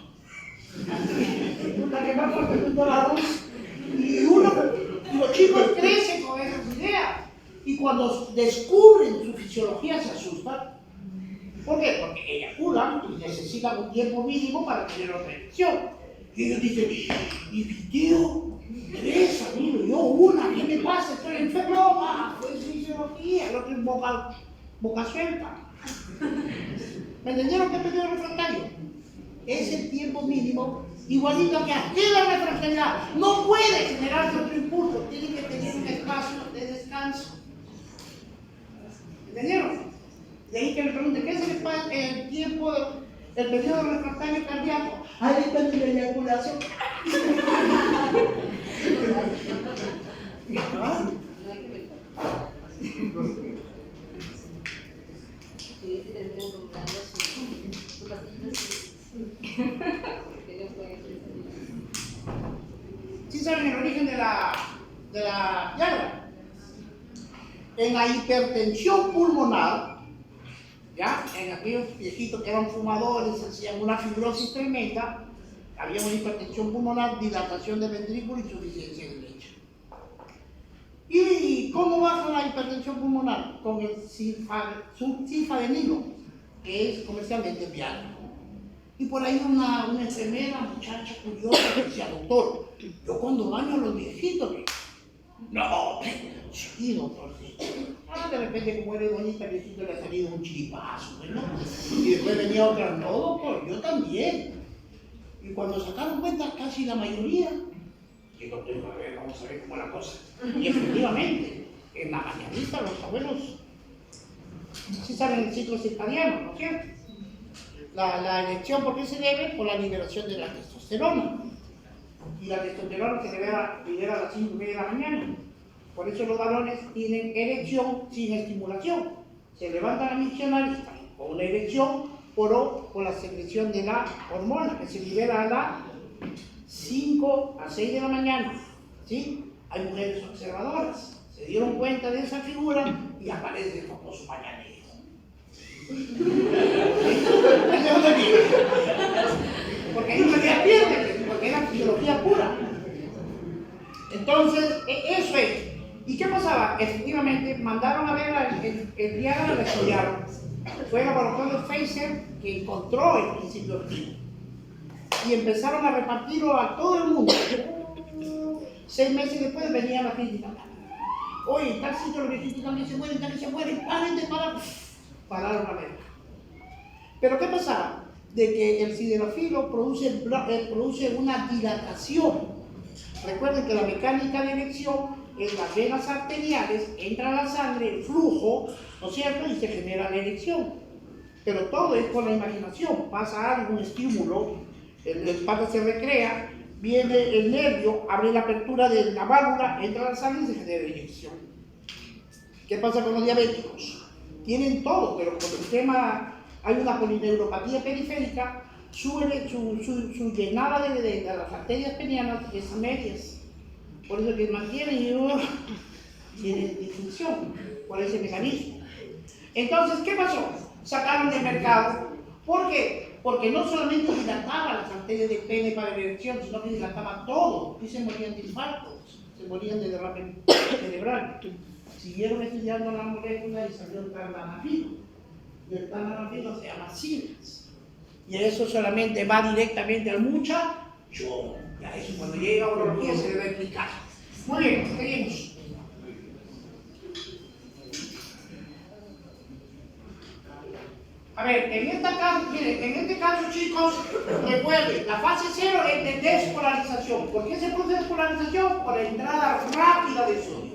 los chicos crecen con esas ideas. Y cuando descubren su fisiología se asustan. ¿Por qué? Porque eyaculan y necesitan un tiempo mínimo para tener otra erección. Y ellos dicen, y mi tío, 3 amigos, yo una, ¿qué me pasa? Estoy enfermo. Ah, pues fisiología, el otro es boca suelta. ¿Me entendieron qué periodo refractario? Es el tiempo mínimo, igualito que aquí la refractariedad. No puede generarse otro impulso, tiene que tener un espacio de descanso. ¿Entendieron? De ahí que me pregunte, ¿qué es el tiempo, el periodo refractario cardíaco? Ahí depende de la eyaculación. ¿Ah? ¿Sí saben el origen de la llaga? En la hipertensión pulmonar, ¿ya? En aquellos viejitos que eran fumadores, hacían una fibrosis tremenda, había una hipertensión pulmonar, dilatación de ventrículo y insuficiencia de leche. Y cómo baja la hipertensión pulmonar? Con el sulfadenilo, que es comercialmente Viagra. Y por ahí una enfermera, muchacha curiosa, decía, doctor, yo cuando baño a los viejitos, no, sí, doctor, sí. De repente, como eres doñita, viejito le ha salido un chiripazo, ¿no? Y después venía otra, no, doctor, yo también. Y cuando sacaron cuenta, casi la mayoría, digo, a ver, vamos a ver cómo es la cosa. Y efectivamente, en la mañanita los abuelos sí saben el ciclo circadiano, ¿no es cierto? La erección, ¿por qué se debe? Por la liberación de la testosterona. Y la testosterona se libera a las 5:30 de la mañana. Por eso los varones tienen erección sin estimulación. Se levantan a miccionar con una erección por la secreción de la hormona que se libera a las 5 a 6 de la mañana. ¿Sí? Hay mujeres observadoras. Se dieron cuenta de esa figura y aparece el famoso mañanero. Porque ahí no se pierde, porque era fisiología pura. Entonces, eso es. ¿Y qué pasaba? Efectivamente, mandaron a ver el Viagra, lo estudiaron. Fue el laboratorio Pfizer que encontró el principio activo. Y empezaron a repartirlo a todo el mundo. 6 meses después venía la crítica. Oye, tal sitio los viejitos también se mueren, también se mueren, paren de parar. Pararon la venta. Pero ¿qué pasaba? De que el sildenafilo produce una dilatación. Recuerden que la mecánica de erección en las venas arteriales entra la sangre, el flujo, ¿no es cierto? Y se genera la erección. Pero todo es con la imaginación. Pasa algo, un estímulo, el pata se recrea, viene el nervio, abre la apertura de la válvula, entra la sangre y se genera erección. ¿Qué pasa con los diabéticos? Tienen todo, pero por el tema, hay una polineuropatía periférica, su llenada de las arterias penianas es a medias. Por eso que mantienen y tienen disfunción, por ese mecanismo. Entonces, ¿qué pasó? Sacaron del mercado. ¿Por qué? Porque no solamente dilataba las arterias del pene para la erección, sino que dilataba todo. Y se morían de infartos, se morían de derrame cerebral. Siguieron estudiando la molécula y salió el tadalafilo. Y el tadalafilo se llama Cimex. Y eso solamente va directamente al muchacho. Ya eso cuando llega a urología se debe explicar. Muy bien, seguimos. A ver, en este caso, chicos, recuerden, la fase 0 es de despolarización. ¿Por qué se produce despolarización? Por la entrada rápida de sodio.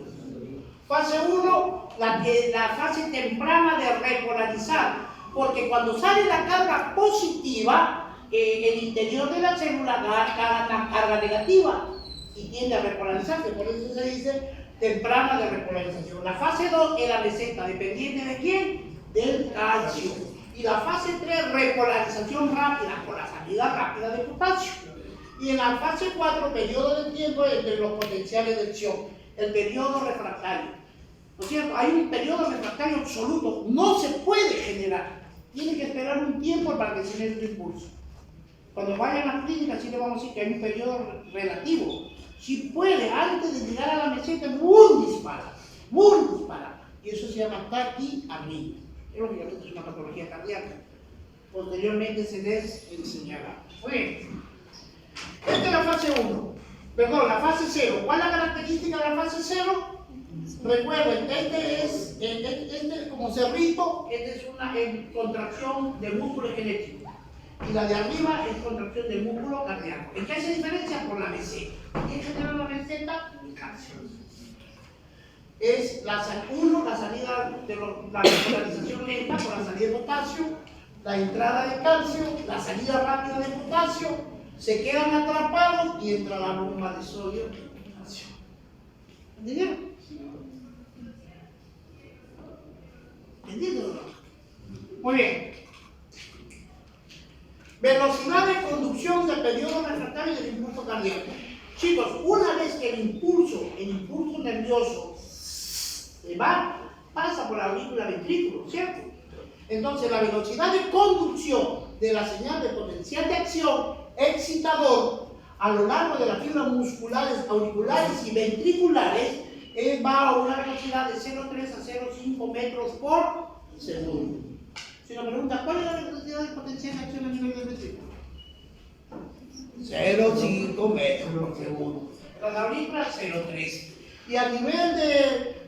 Fase 1, la fase temprana de repolarizar. Porque cuando sale la carga positiva, el interior de la célula da la carga negativa y tiende a repolarizarse. Por eso se dice temprana de repolarización. La fase 2 es la meseta, dependiente de quién? Del calcio. Y la fase 3, repolarización rápida, con la salida rápida de potasio. Y en la fase 4, periodo de tiempo entre los potenciales de acción, el periodo refractario. ¿No es cierto? Hay un periodo refractario absoluto, no se puede generar. Tiene que esperar un tiempo para que se genere el impulso. Cuando vayan a la clínica, sí le vamos a decir que hay un periodo relativo. Si puede, antes de llegar a la meseta, muy disparada. Y eso se llama taquiarritmia. Lógicamente es una patología cardíaca. Posteriormente se les enseñará. Muy bien. Esta es la fase 1. Perdón, la fase 0. ¿Cuál es la característica de la fase 0? Recuerden, este es como cerrito, este es una contracción del músculo esquelético. Y la de arriba es contracción del músculo cardíaco. ¿En qué se diferencia? Por la meseta. ¿Quién genera la meseta? El calcio. Es la salida de la repolarización lenta por la salida de potasio, la entrada de calcio, la salida rápida de potasio, se quedan atrapados y entra la bomba de sodio y potasio. ¿Entendieron? ¿Entendido? Muy bien. Velocidad de conducción del periodo refractario del impulso cardíaco. Chicos, una vez que el impulso nervioso se pasa por la aurícula ventrículo, ¿cierto? Entonces la velocidad de conducción de la señal de potencial de acción excitador a lo largo de las fibras musculares, auriculares y ventriculares va a una velocidad de 0,3 a 0,5 metros por segundo. Si nos pregunta, ¿cuál es la velocidad de potencial de acción a nivel del ventrículo? 0,5 metros por segundo. Las aurículas 0,3. Y a nivel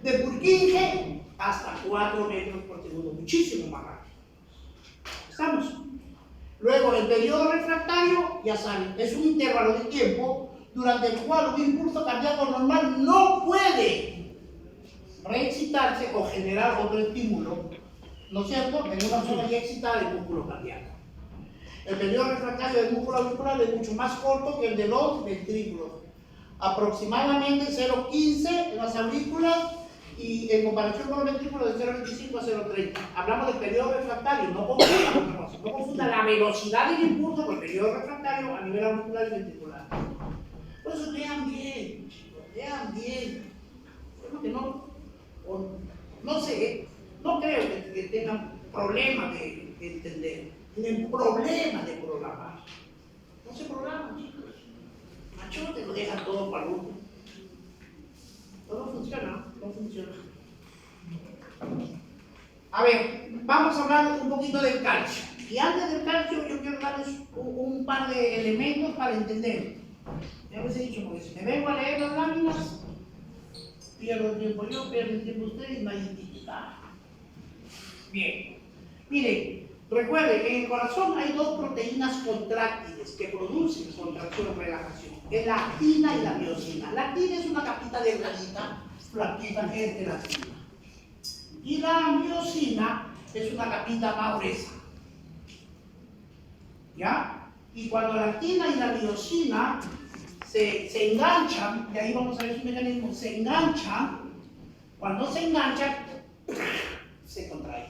de Purkinje, hasta 4 metros por segundo, muchísimo más rápido. ¿Estamos? Luego, el periodo refractario, ya saben, es un intervalo de tiempo durante el cual un impulso cardíaco normal no puede reexcitarse o generar otro estímulo, ¿no es cierto? En una zona ya excitada del músculo cardíaco. El periodo refractario del músculo auricular es mucho más corto que el de los ventrículos, aproximadamente 0,15 en las aurículas y en comparación con los ventrículos de 0,25 a 0,30. Hablamos del periodo refractario, no confunda la velocidad del impulso con el periodo refractario a nivel auricular y ventricular. Por eso vean bien, chicos, vean bien. Bueno, que no sé, no creo que tengan problemas de entender, tienen problemas de programar. No se programan, chicos. Machotes lo dejan todo para uno. No funciona, no funciona. A ver, vamos a hablar un poquito del calcio. Y antes del calcio, yo quiero darles un par de elementos para entender. Ya les he dicho, porque si me vengo a leer las láminas, pierdo el tiempo yo, pierdo el tiempo ustedes y no hay identidad. Bien, miren, recuerden que en el corazón hay dos proteínas contráctiles que producen contracción o relajación: es la actina y la miosina. La actina es una capita delgadita, flaquita, que es gelatina. Y la miosina es una capita más gruesa. ¿Ya? Y cuando la actina y la miosina se enganchan, y ahí vamos a ver su mecanismo, se enganchan, cuando se enganchan, se contraen.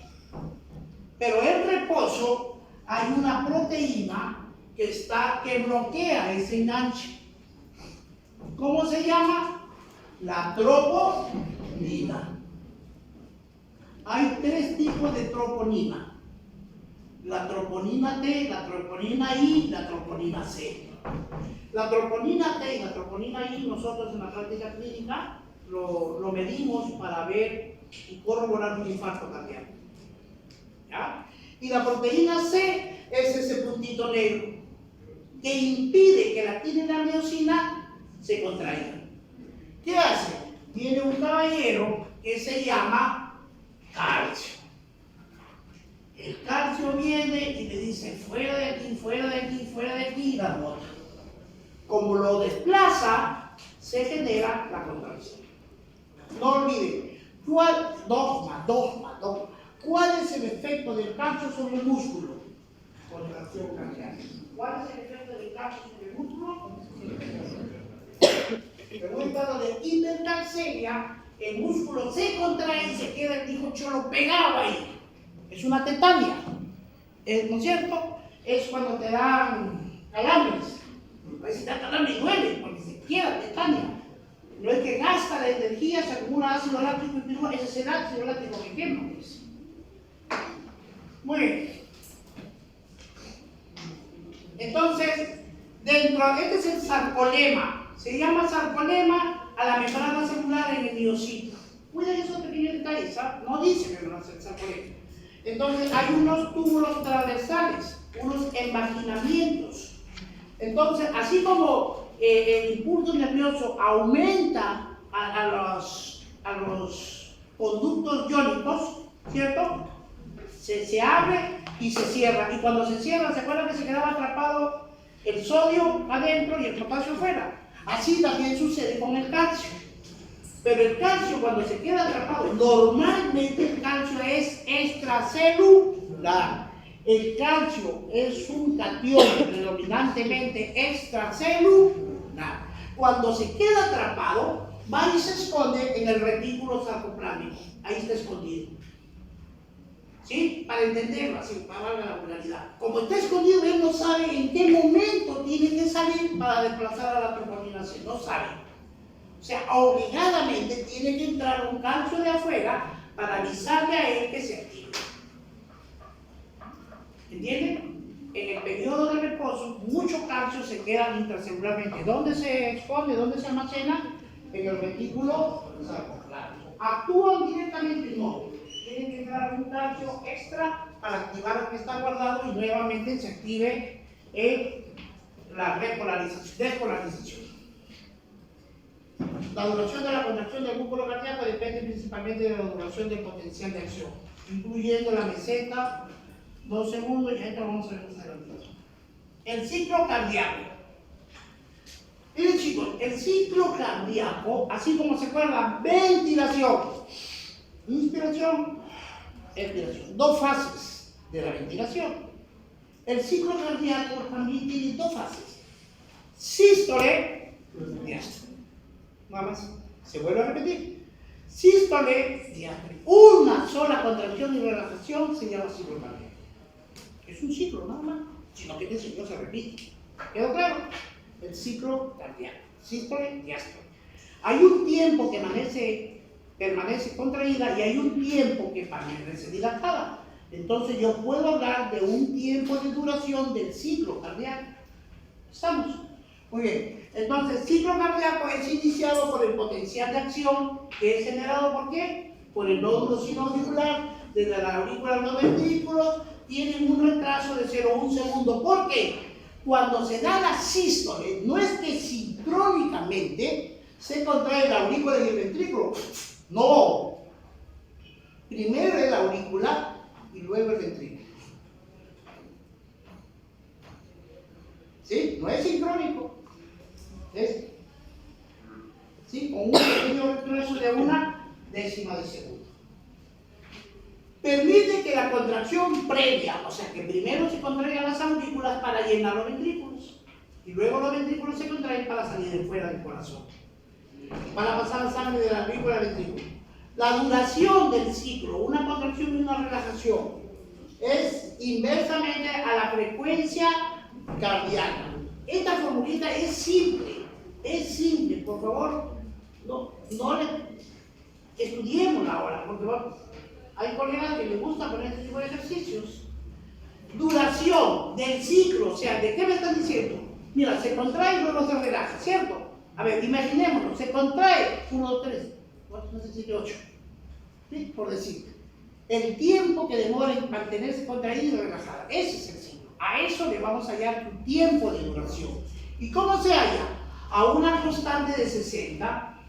Pero en reposo hay una proteína que bloquea ese enganche. ¿Cómo se llama? La troponina. Hay 3 tipos de troponina: la troponina T, la troponina I y la troponina C. La troponina T y la troponina I, nosotros en la práctica clínica lo medimos para ver y corroborar un infarto cardíaco. ¿Ya? Y la proteína C es ese puntito negro que impide que la actina y la miosina se contraigan. ¿Qué hace? Viene un caballero que se llama calcio. El calcio viene y le dice: fuera de aquí, fuera de aquí, fuera de aquí, y la bota. Como lo desplaza, se genera la contracción. No olviden, ¿cuál es el efecto del calcio sobre el músculo? Contracción cardíaca. ¿Cuál es el efecto del calcio sobre el músculo? En un estado de hipercalcemia, el músculo se contrae y se queda el hijo cholo pegado ahí. Es una tetania, ¿no es cierto? Es cuando te dan calambres. A veces te dan calambres y duele, porque se queda tetania. No es que gasta la energía, se acumula ácido láctico y pirúa, ese es el ácido láctico que quema. Pues. Muy bien. Entonces, este es el sarcolema. Se llama sarcolema a la membrana celular en el miocito. Cuiden esos pequeños detalles, ¿sabes? No dice membrana sarcolema. Entonces, hay unos túbulos transversales, unos envaginamientos. Entonces, así como el impulso nervioso aumenta a los conductos iónicos, ¿cierto? Se abre y se cierra. Y cuando se cierra, ¿se acuerdan que se quedaba atrapado el sodio adentro y el potasio afuera? Así también sucede con el calcio. Pero el calcio, cuando se queda atrapado, normalmente el calcio es extracelular. El calcio es un catión predominantemente extracelular. Cuando se queda atrapado, va y se esconde en el retículo sarcoplámico. Ahí está escondido. ¿Sí? Para entenderlo, así, para valga la vulgaridad. Como está escondido, él no sabe en qué momento tiene que salir para desplazar a la troponina C. No sabe. O sea, obligadamente tiene que entrar un calcio de afuera para avisarle a él que se active. ¿Entienden? En el periodo de reposo, mucho calcio se queda intracelularmente. ¿Dónde se expone? ¿Dónde se almacena? en el ventrículo claro. ¿Actúan directamente? No. Tienen que dar un calcio extra para activar lo que está guardado y nuevamente se active la despolarización. La duración de la contracción del músculo cardíaco depende principalmente de la duración del potencial de acción, incluyendo la meseta, 2 segundos, y esto vamos a ver más adelante. El ciclo cardíaco. Miren chicos, el ciclo cardíaco, así como se acuerda, ventilación, inspiración, expiración, 2 fases de la ventilación. El ciclo cardíaco también tiene 2 fases, sístole, diástole. Nada más, se vuelve a repetir, sístole, diástole. Una sola contracción y relajación se llama ciclo cardíaco. Es un ciclo nada más, sino que este ciclo se repite. ¿Quedó claro? El ciclo cardíaco, sístole, diástole. Hay un tiempo que permanece contraída y hay un tiempo que permanece dilatada. Entonces yo puedo hablar de un tiempo de duración del ciclo cardíaco. ¿Estamos? Muy bien. Entonces, el ciclo cardíaco es iniciado por el potencial de acción que es generado ¿por qué? Por el nódulo sinoauricular, desde la aurícula a los ventrículos, tienen un retraso de 0,1 segundo. ¿Por qué? Cuando se da la sístole, no es que sincrónicamente se contrae la aurícula y el ventrículo. No. Primero el auricular y luego el ventrículo. ¿Sí? No es sincrónico. ¿Es? ¿Sí? Con un pequeño retraso de 1/10 de segundo. Permite que la contracción previa, o sea que primero se contraigan las aurículas para llenar los ventrículos y luego los ventrículos se contraen para salir de fuera del corazón, para pasar la sangre de la aurícula al ventrículo. La duración del ciclo, una contracción y una relajación, es inversamente a la frecuencia cardíaca. Esta formulita es simple, por favor, no estudiémosla ahora, porque hay colegas que les gusta poner este tipo de ejercicios. Duración del ciclo, o sea, ¿de qué me están diciendo? Mira, se contrae y luego se relaja, ¿cierto? A ver, imaginémonos, se contrae 1, 2, 3, 4, 5, 6, 7, 8. ¿Sí? Por decir. El tiempo que demora en mantenerse contraída y relajada. Ese es el ciclo. A eso le vamos a hallar un tiempo de duración. ¿Y cómo se halla? A una constante de 60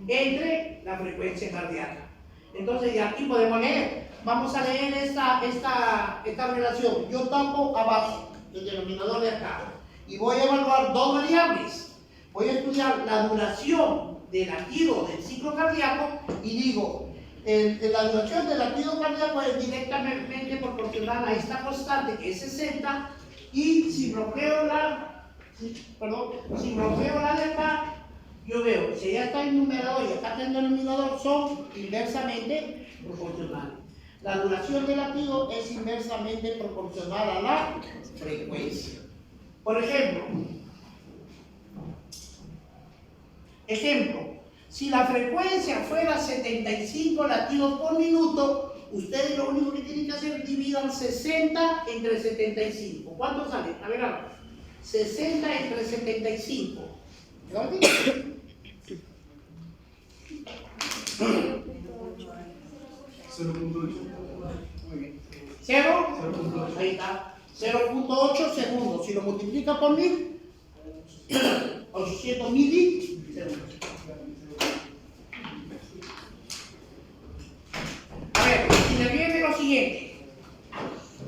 entre la frecuencia cardíaca. Entonces, ya aquí podemos leer. Vamos a leer esta relación. Yo tapo abajo, el denominador de acá, y voy a evaluar 2 variables. Voy a estudiar la duración del latido del ciclo cardíaco y digo, la duración del latido cardíaco es directamente proporcional a esta constante que es 60 y si bloqueo la de acá, yo veo, si ya está el numerador y acá está el denominador, son inversamente proporcionales. La duración del latido es inversamente proporcional a la frecuencia. Por ejemplo, si la frecuencia fuera 75 latidos por minuto, ustedes lo único que tienen que hacer es dividan 60 entre 75. ¿Cuánto sale? A ver, ahora. 60 entre 75. ¿Quedó bien? 0.8. Muy bien. ¿Cero? 0.8. Ahí está. 0.8 segundos. Si lo multiplica por 1000, 800 milisegundos. A ver, si me viene lo siguiente.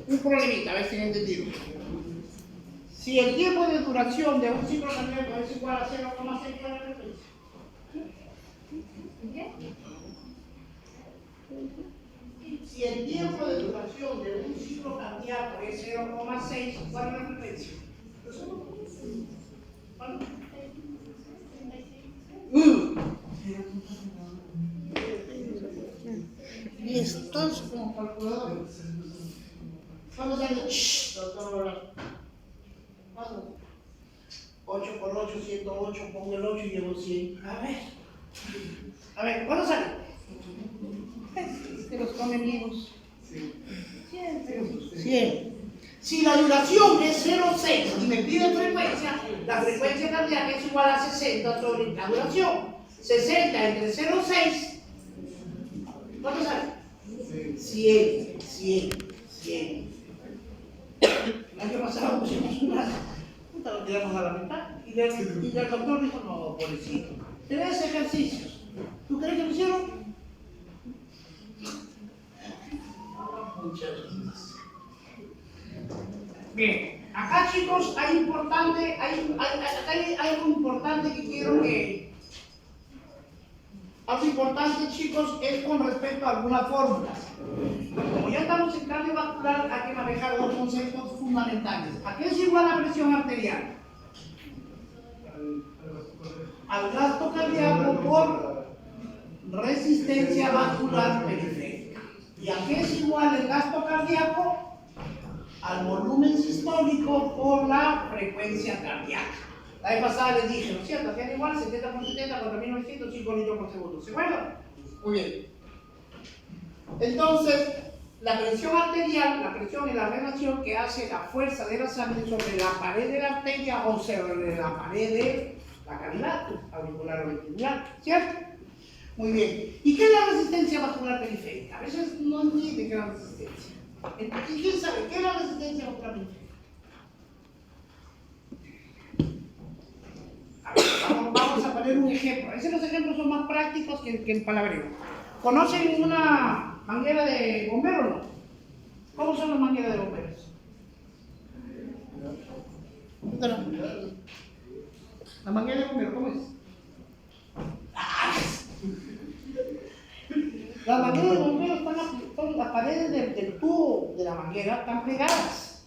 Un problemita, a ver si he entendido. Si el tiempo de duración de un ciclo cardíaco es igual a 0,6 de la frecuencia. Si el tiempo de duración de un ciclo cardíaco es 0,6, ¿cuál es la frecuencia? ¿Cuál? Y estás como calculador. Vamos a ver. 8 por 8, 108, pongo el 8 y llevo 100. A ver, ¿cuándo sale? Es que los comen vivos. 100. Si la duración es 0,6 y me pide frecuencia, la frecuencia cardíaca es igual a 60 sobre la duración. 60 entre 0,6, ¿cuánto sale? 100, 100, 100. El año pasado pusimos una, puta, lo tiramos a la mitad y el doctor dijo, no, pobrecito, 3 ejercicios. ¿Tú crees que lo hicieron? Muchas gracias. Bien, acá chicos hay algo importante que quiero que... Algo importante chicos es con respecto a algunas fórmulas. Como ya estamos en cardiovascular hay que manejar dos conceptos fundamentales. ¿A qué es igual la presión arterial? Al gasto cardíaco por resistencia vascular periférica. ¿Y a qué es igual el gasto cardíaco? Al volumen sistólico por la frecuencia cardíaca. La vez pasada les dije, ¿no es cierto? Hacían igual 70 por 70, 4.900, 5 litros por segundo. ¿Se acuerdan? Muy bien. Entonces, la presión arterial, la presión es la relación que hace la fuerza de la sangre sobre la pared de la arteria o sobre la pared de la cavidad auricular o ventricular, ¿cierto? Muy bien. ¿Y qué es la resistencia vascular periférica? A veces no entienden qué es la resistencia. ¿Y quién sabe qué es la resistencia vascular periférica? A ver, vamos a poner un ejemplo. Los ejemplos son más prácticos que el palabreo. ¿Conocen una manguera de bombero o no? ¿Cómo son las mangueras de bomberos? La manguera de bombero, ¿cómo es? Las mangueras de bombero son las paredes del tubo de la manguera, están plegadas.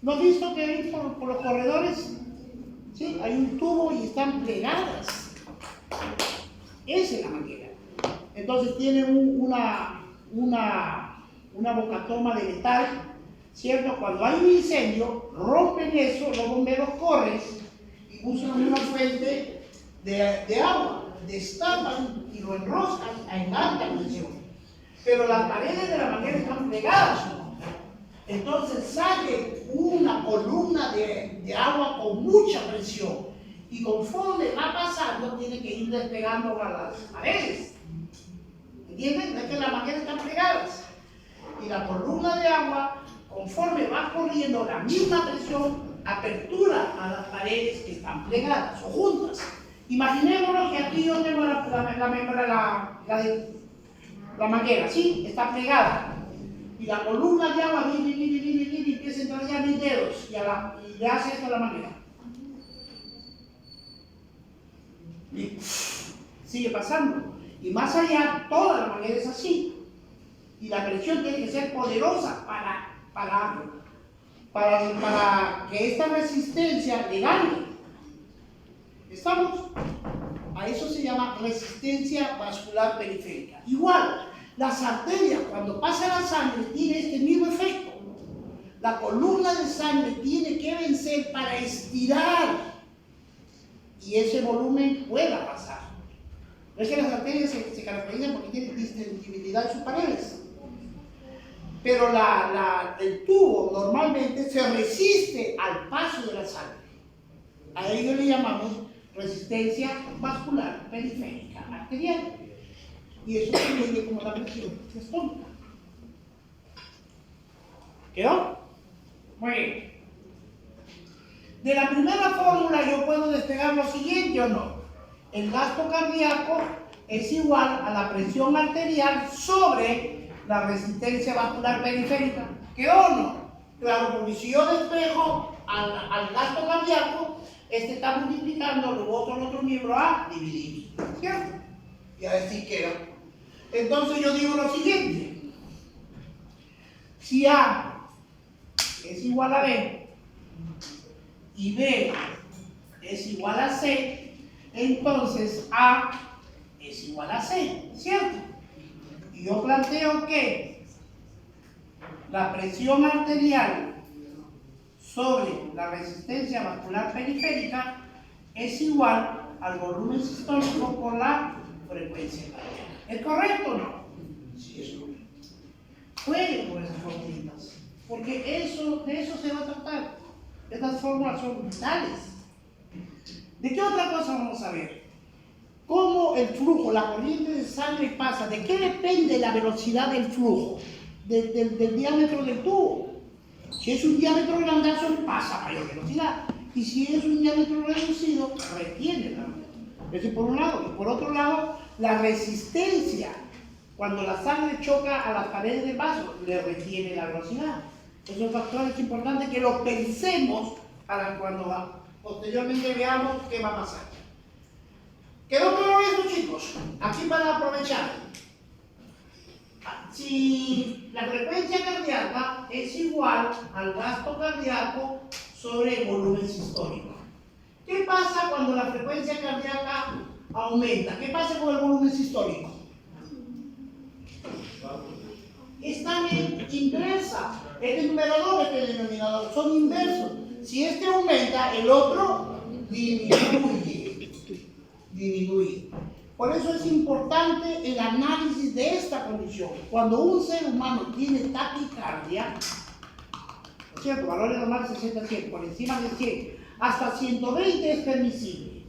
¿No has visto que hay por los corredores? ¿Sí? Hay un tubo y están plegadas. Esa es la manguera. Entonces tiene una bocatoma de metal, ¿cierto? Cuando hay un incendio, rompen eso, los bomberos corren y usan una fuente de agua, destapan y lo enroscan en alta presión. Pero las paredes de la manguera están plegadas, ¿no? Entonces sale una columna de agua con mucha presión y conforme va pasando tiene que ir despegando a las paredes. ¿Entienden? Es que las mangueras están plegadas y la columna de agua, conforme va corriendo la misma presión, apertura a las paredes que están plegadas o juntas. Imaginémonos que aquí yo tengo la manguera, ¿sí? Está plegada. Y la columna de agua y empieza a entrar ya mis dedos y le hace esto a la manguera. Y sigue pasando. Y más allá, toda la manguera es así. Y la presión tiene que ser poderosa para que esta resistencia le gane. ¿Estamos? A eso se llama resistencia vascular periférica. Igual, las arterias, cuando pasa la sangre, tiene este mismo efecto. La columna de sangre tiene que vencer para estirar y ese volumen pueda pasar. No es que las arterias se caracterizan porque tienen distensibilidad en sus paredes. Pero el tubo normalmente se resiste al paso de la sangre. A ello le llamamos resistencia vascular periférica arterial. Y eso se mide como la presión sistólica. ¿Quedó? Muy bien. De la primera fórmula yo puedo despegar lo siguiente o no. El gasto cardíaco es igual a la presión arterial sobre la resistencia vascular periférica. ¿Quedó o no? Claro, porque si yo despejo al gasto cardíaco, este está multiplicando el otro miembro a dividir. ¿Cierto? Y así queda. Entonces yo digo lo siguiente. Si A es igual a B y B es igual a C, entonces A es igual a C, ¿cierto? Y yo planteo que la presión arterial sobre la resistencia vascular periférica es igual al volumen sistólico por la frecuencia cardíaca. ¿Es correcto o no? Sí, es correcto. Jueguen con esas formulitas, porque de eso se va a tratar. Estas fórmulas son vitales. ¿De qué otra cosa vamos a ver? cómo el flujo, la corriente de sangre pasa. ¿De qué depende la velocidad del flujo? Del diámetro del tubo. Si es un diámetro grandazo, pasa a mayor velocidad. Y si es un diámetro reducido, retiene la velocidad. Eso por un lado. Y por otro lado, la resistencia. Cuando la sangre choca a las paredes del vaso, le retiene la velocidad. Esos factores importantes que lo pensemos para cuando posteriormente veamos qué va a pasar. ¿Quedó claro esto, chicos? Aquí para aprovechar. Si la frecuencia cardíaca es igual al gasto cardíaco sobre el volumen sistólico. ¿Qué pasa cuando la frecuencia cardíaca aumenta? ¿Qué pasa con el volumen sistólico? Están en inversa. El numerador y el denominador son inversos. Si este aumenta, el otro disminuye. Por eso es importante el análisis de esta condición. Cuando un ser humano tiene taquicardia, es cierto, valores normales 60-100, por encima de 100, hasta 120 es permisible.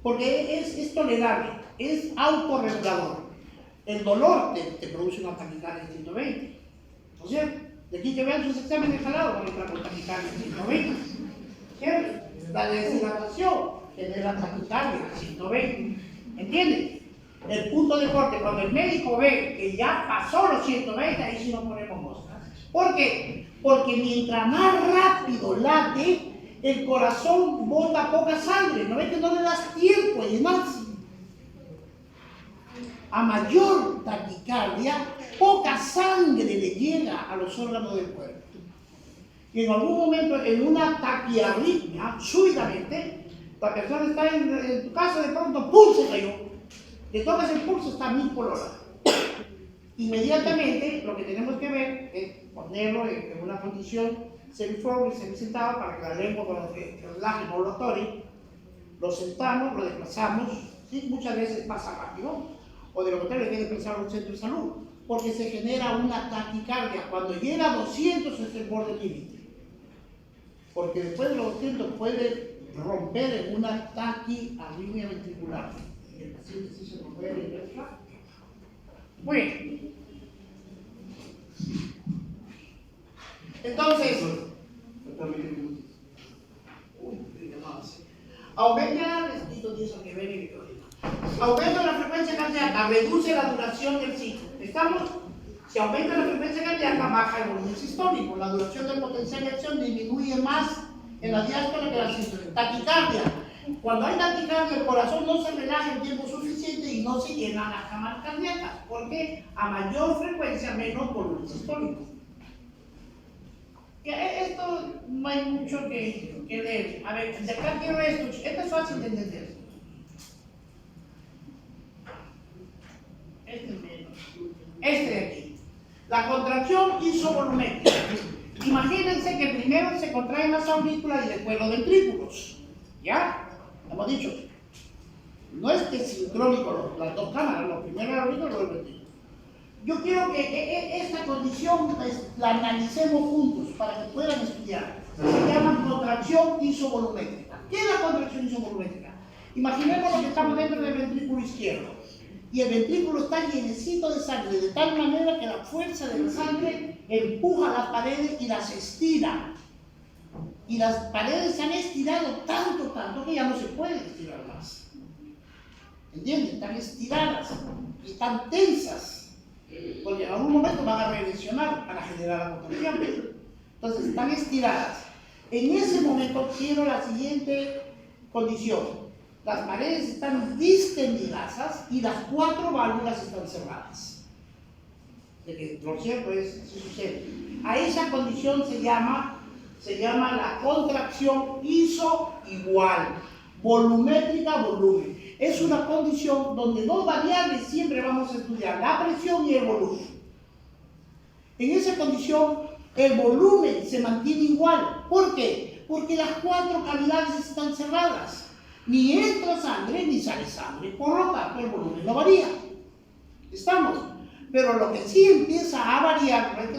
Porque es tolerable, es autorregulador. El dolor te produce una taquicardia en 120. ¿No es cierto? De aquí que vean sus exámenes jalados, van a entrar con taquicardia en 120. ¿Cierto? La deshidratación genera taquicardia en 120. ¿Entienden? El punto de corte, cuando el médico ve que ya pasó los 120, ahí sí nos ponemos moscas. ¿Por qué? Porque mientras más rápido late, el corazón bota poca sangre. ¿No ves que no le das tiempo a llenarse? A mayor taquicardia, poca sangre le llega a los órganos del cuerpo. Y en algún momento, en una taquiarritmia, súbitamente, la persona está en tu casa, de pronto, ¡pum!, se cayó. Le tocas el pulso, está a 1000 por hora. Inmediatamente, lo que tenemos que ver es ponerlo en una condición semiforme, semisentada, para que la lengua, cuando se relaje, no lo atore. Lo sentamos, lo desplazamos, ¿sí? Muchas veces pasa rápido, o de lo contrario, hay que desplazar a un centro de salud, porque se genera una taquicardia. Cuando llega a 200 es el borde límite, porque después de los 200 puede romper en una taquiarritmia ventricular. El paciente sí se rompe la inversa. Muy bien. Entonces, aumenta, les quito 10 a que ven y aumenta la frecuencia cardíaca, reduce la duración del ciclo. ¿Estamos? Si aumenta la frecuencia cardíaca, baja el volumen sistólico. La duración del potencial de acción disminuye más en la diástole que la sístole. Taquicardia. Cuando hay taquicardia, el corazón no se relaja en tiempo suficiente y no se llenan las cámaras cardíacas. ¿Por qué? A mayor frecuencia, menos volumen sistólico. Esto no hay mucho que leer. A ver, de acá quiero esto. Esto es fácil de entender. Este es menos. Este de aquí. La contracción isovolumétrica. Imagínense que primero se contraen las aurículas y después los ventrículos. ¿Ya? Hemos dicho. No es que sincrónico las dos cámaras, los primeros aurículos y los ventrículos. Yo quiero que esta condición la analicemos juntos para que puedan estudiar. Se llama contracción isovolumétrica. ¿Qué es la contracción isovolumétrica? Imaginemos que estamos dentro del ventrículo izquierdo y el ventrículo está llenecito de sangre, de tal manera que la fuerza de la sangre empuja las paredes y las estira. Y las paredes se han estirado tanto que ya no se pueden estirar más. ¿Entienden? Están estiradas y están tensas. Porque en algún momento van a reaccionar para generar la contracción. Entonces están estiradas. En ese momento quiero la siguiente condición. Las paredes están distendidas y las 4 válvulas están cerradas. De que lo cierto es, sí sucede. A esa condición se llama la contracción iso igual, volumétrica volumen. Es una condición donde dos variables siempre vamos a estudiar, la presión y el volumen. En esa condición, el volumen se mantiene igual. ¿Por qué? Porque las 4 cavidades están cerradas. Ni entra sangre ni sale sangre. Por lo tanto, el volumen no varía. ¿Estamos? Pero lo que sí empieza a variar, no es que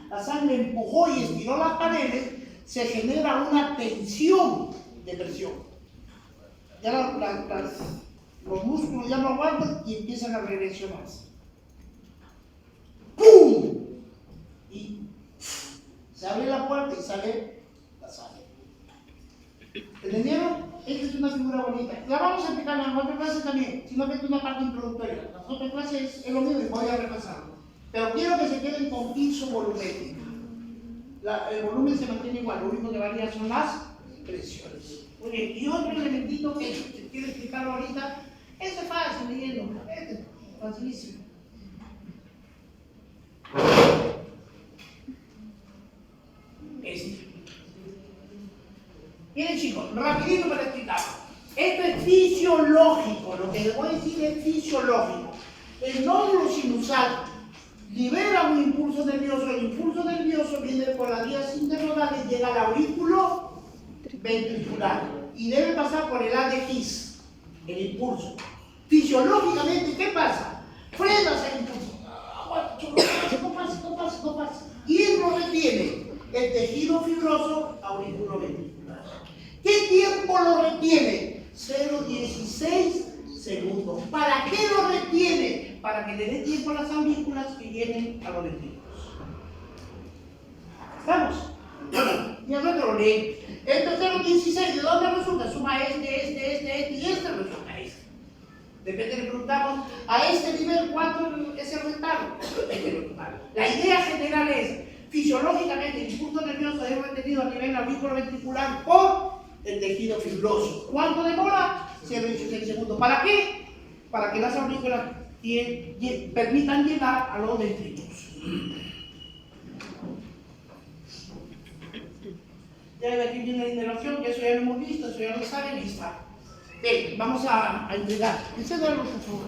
la sangre empujó y estiró las paredes, se genera una tensión de presión. ya los músculos ya no aguantan y empiezan a regresionarse. ¡Pum! Y se abre la puerta y sale la sangre. ¿Entendieron? Esta es una figura bonita. La vamos a explicar en la otra clase también, si no meto una parte introductoria. La otra clase es lo mismo y voy a repasarlo. Pero quiero que se queden con piso volumétrico. El volumen se mantiene igual, lo único que varía son las presiones. Muy bien, y otro elementito que quiero explicar ahorita, este es fácil leyendo, este es facilísimo. Miren chicos, rapidito para explicarlo. Esto es fisiológico, lo que les voy a decir es fisiológico. El nódulo sinusal libera un impulso nervioso, el impulso nervioso viene por las vías internodales, llega al aurículo ventricular y debe pasar por el haz de His, el impulso. Fisiológicamente, ¿qué pasa? Frenas el impulso. No pasa. Y él lo retiene el tejido fibroso auriculoventricular. ¿Qué tiempo lo retiene? 0,16 segundos. ¿Para qué lo retiene? Para que le dé tiempo a las aurículas que lleguen a los ventrículos. ¿Estamos? Y el otro lo leen. Este 0,16, ¿de dónde resulta? Suma este y este resulta este. Depende, le preguntamos a este nivel cuánto es el rectángulo. La idea general es, fisiológicamente, el impulso nervioso es retenido a nivel auriculoventricular por el tejido fibroso. ¿Cuánto demora? 0,16 segundos. ¿Para qué? Para que las aurículas permitan llegar a los ventrículos. Ya aquí viene la interacción, que eso ya lo hemos visto, eso ya lo saben y está. Bien, vamos a entregar. Encéndalo, por favor.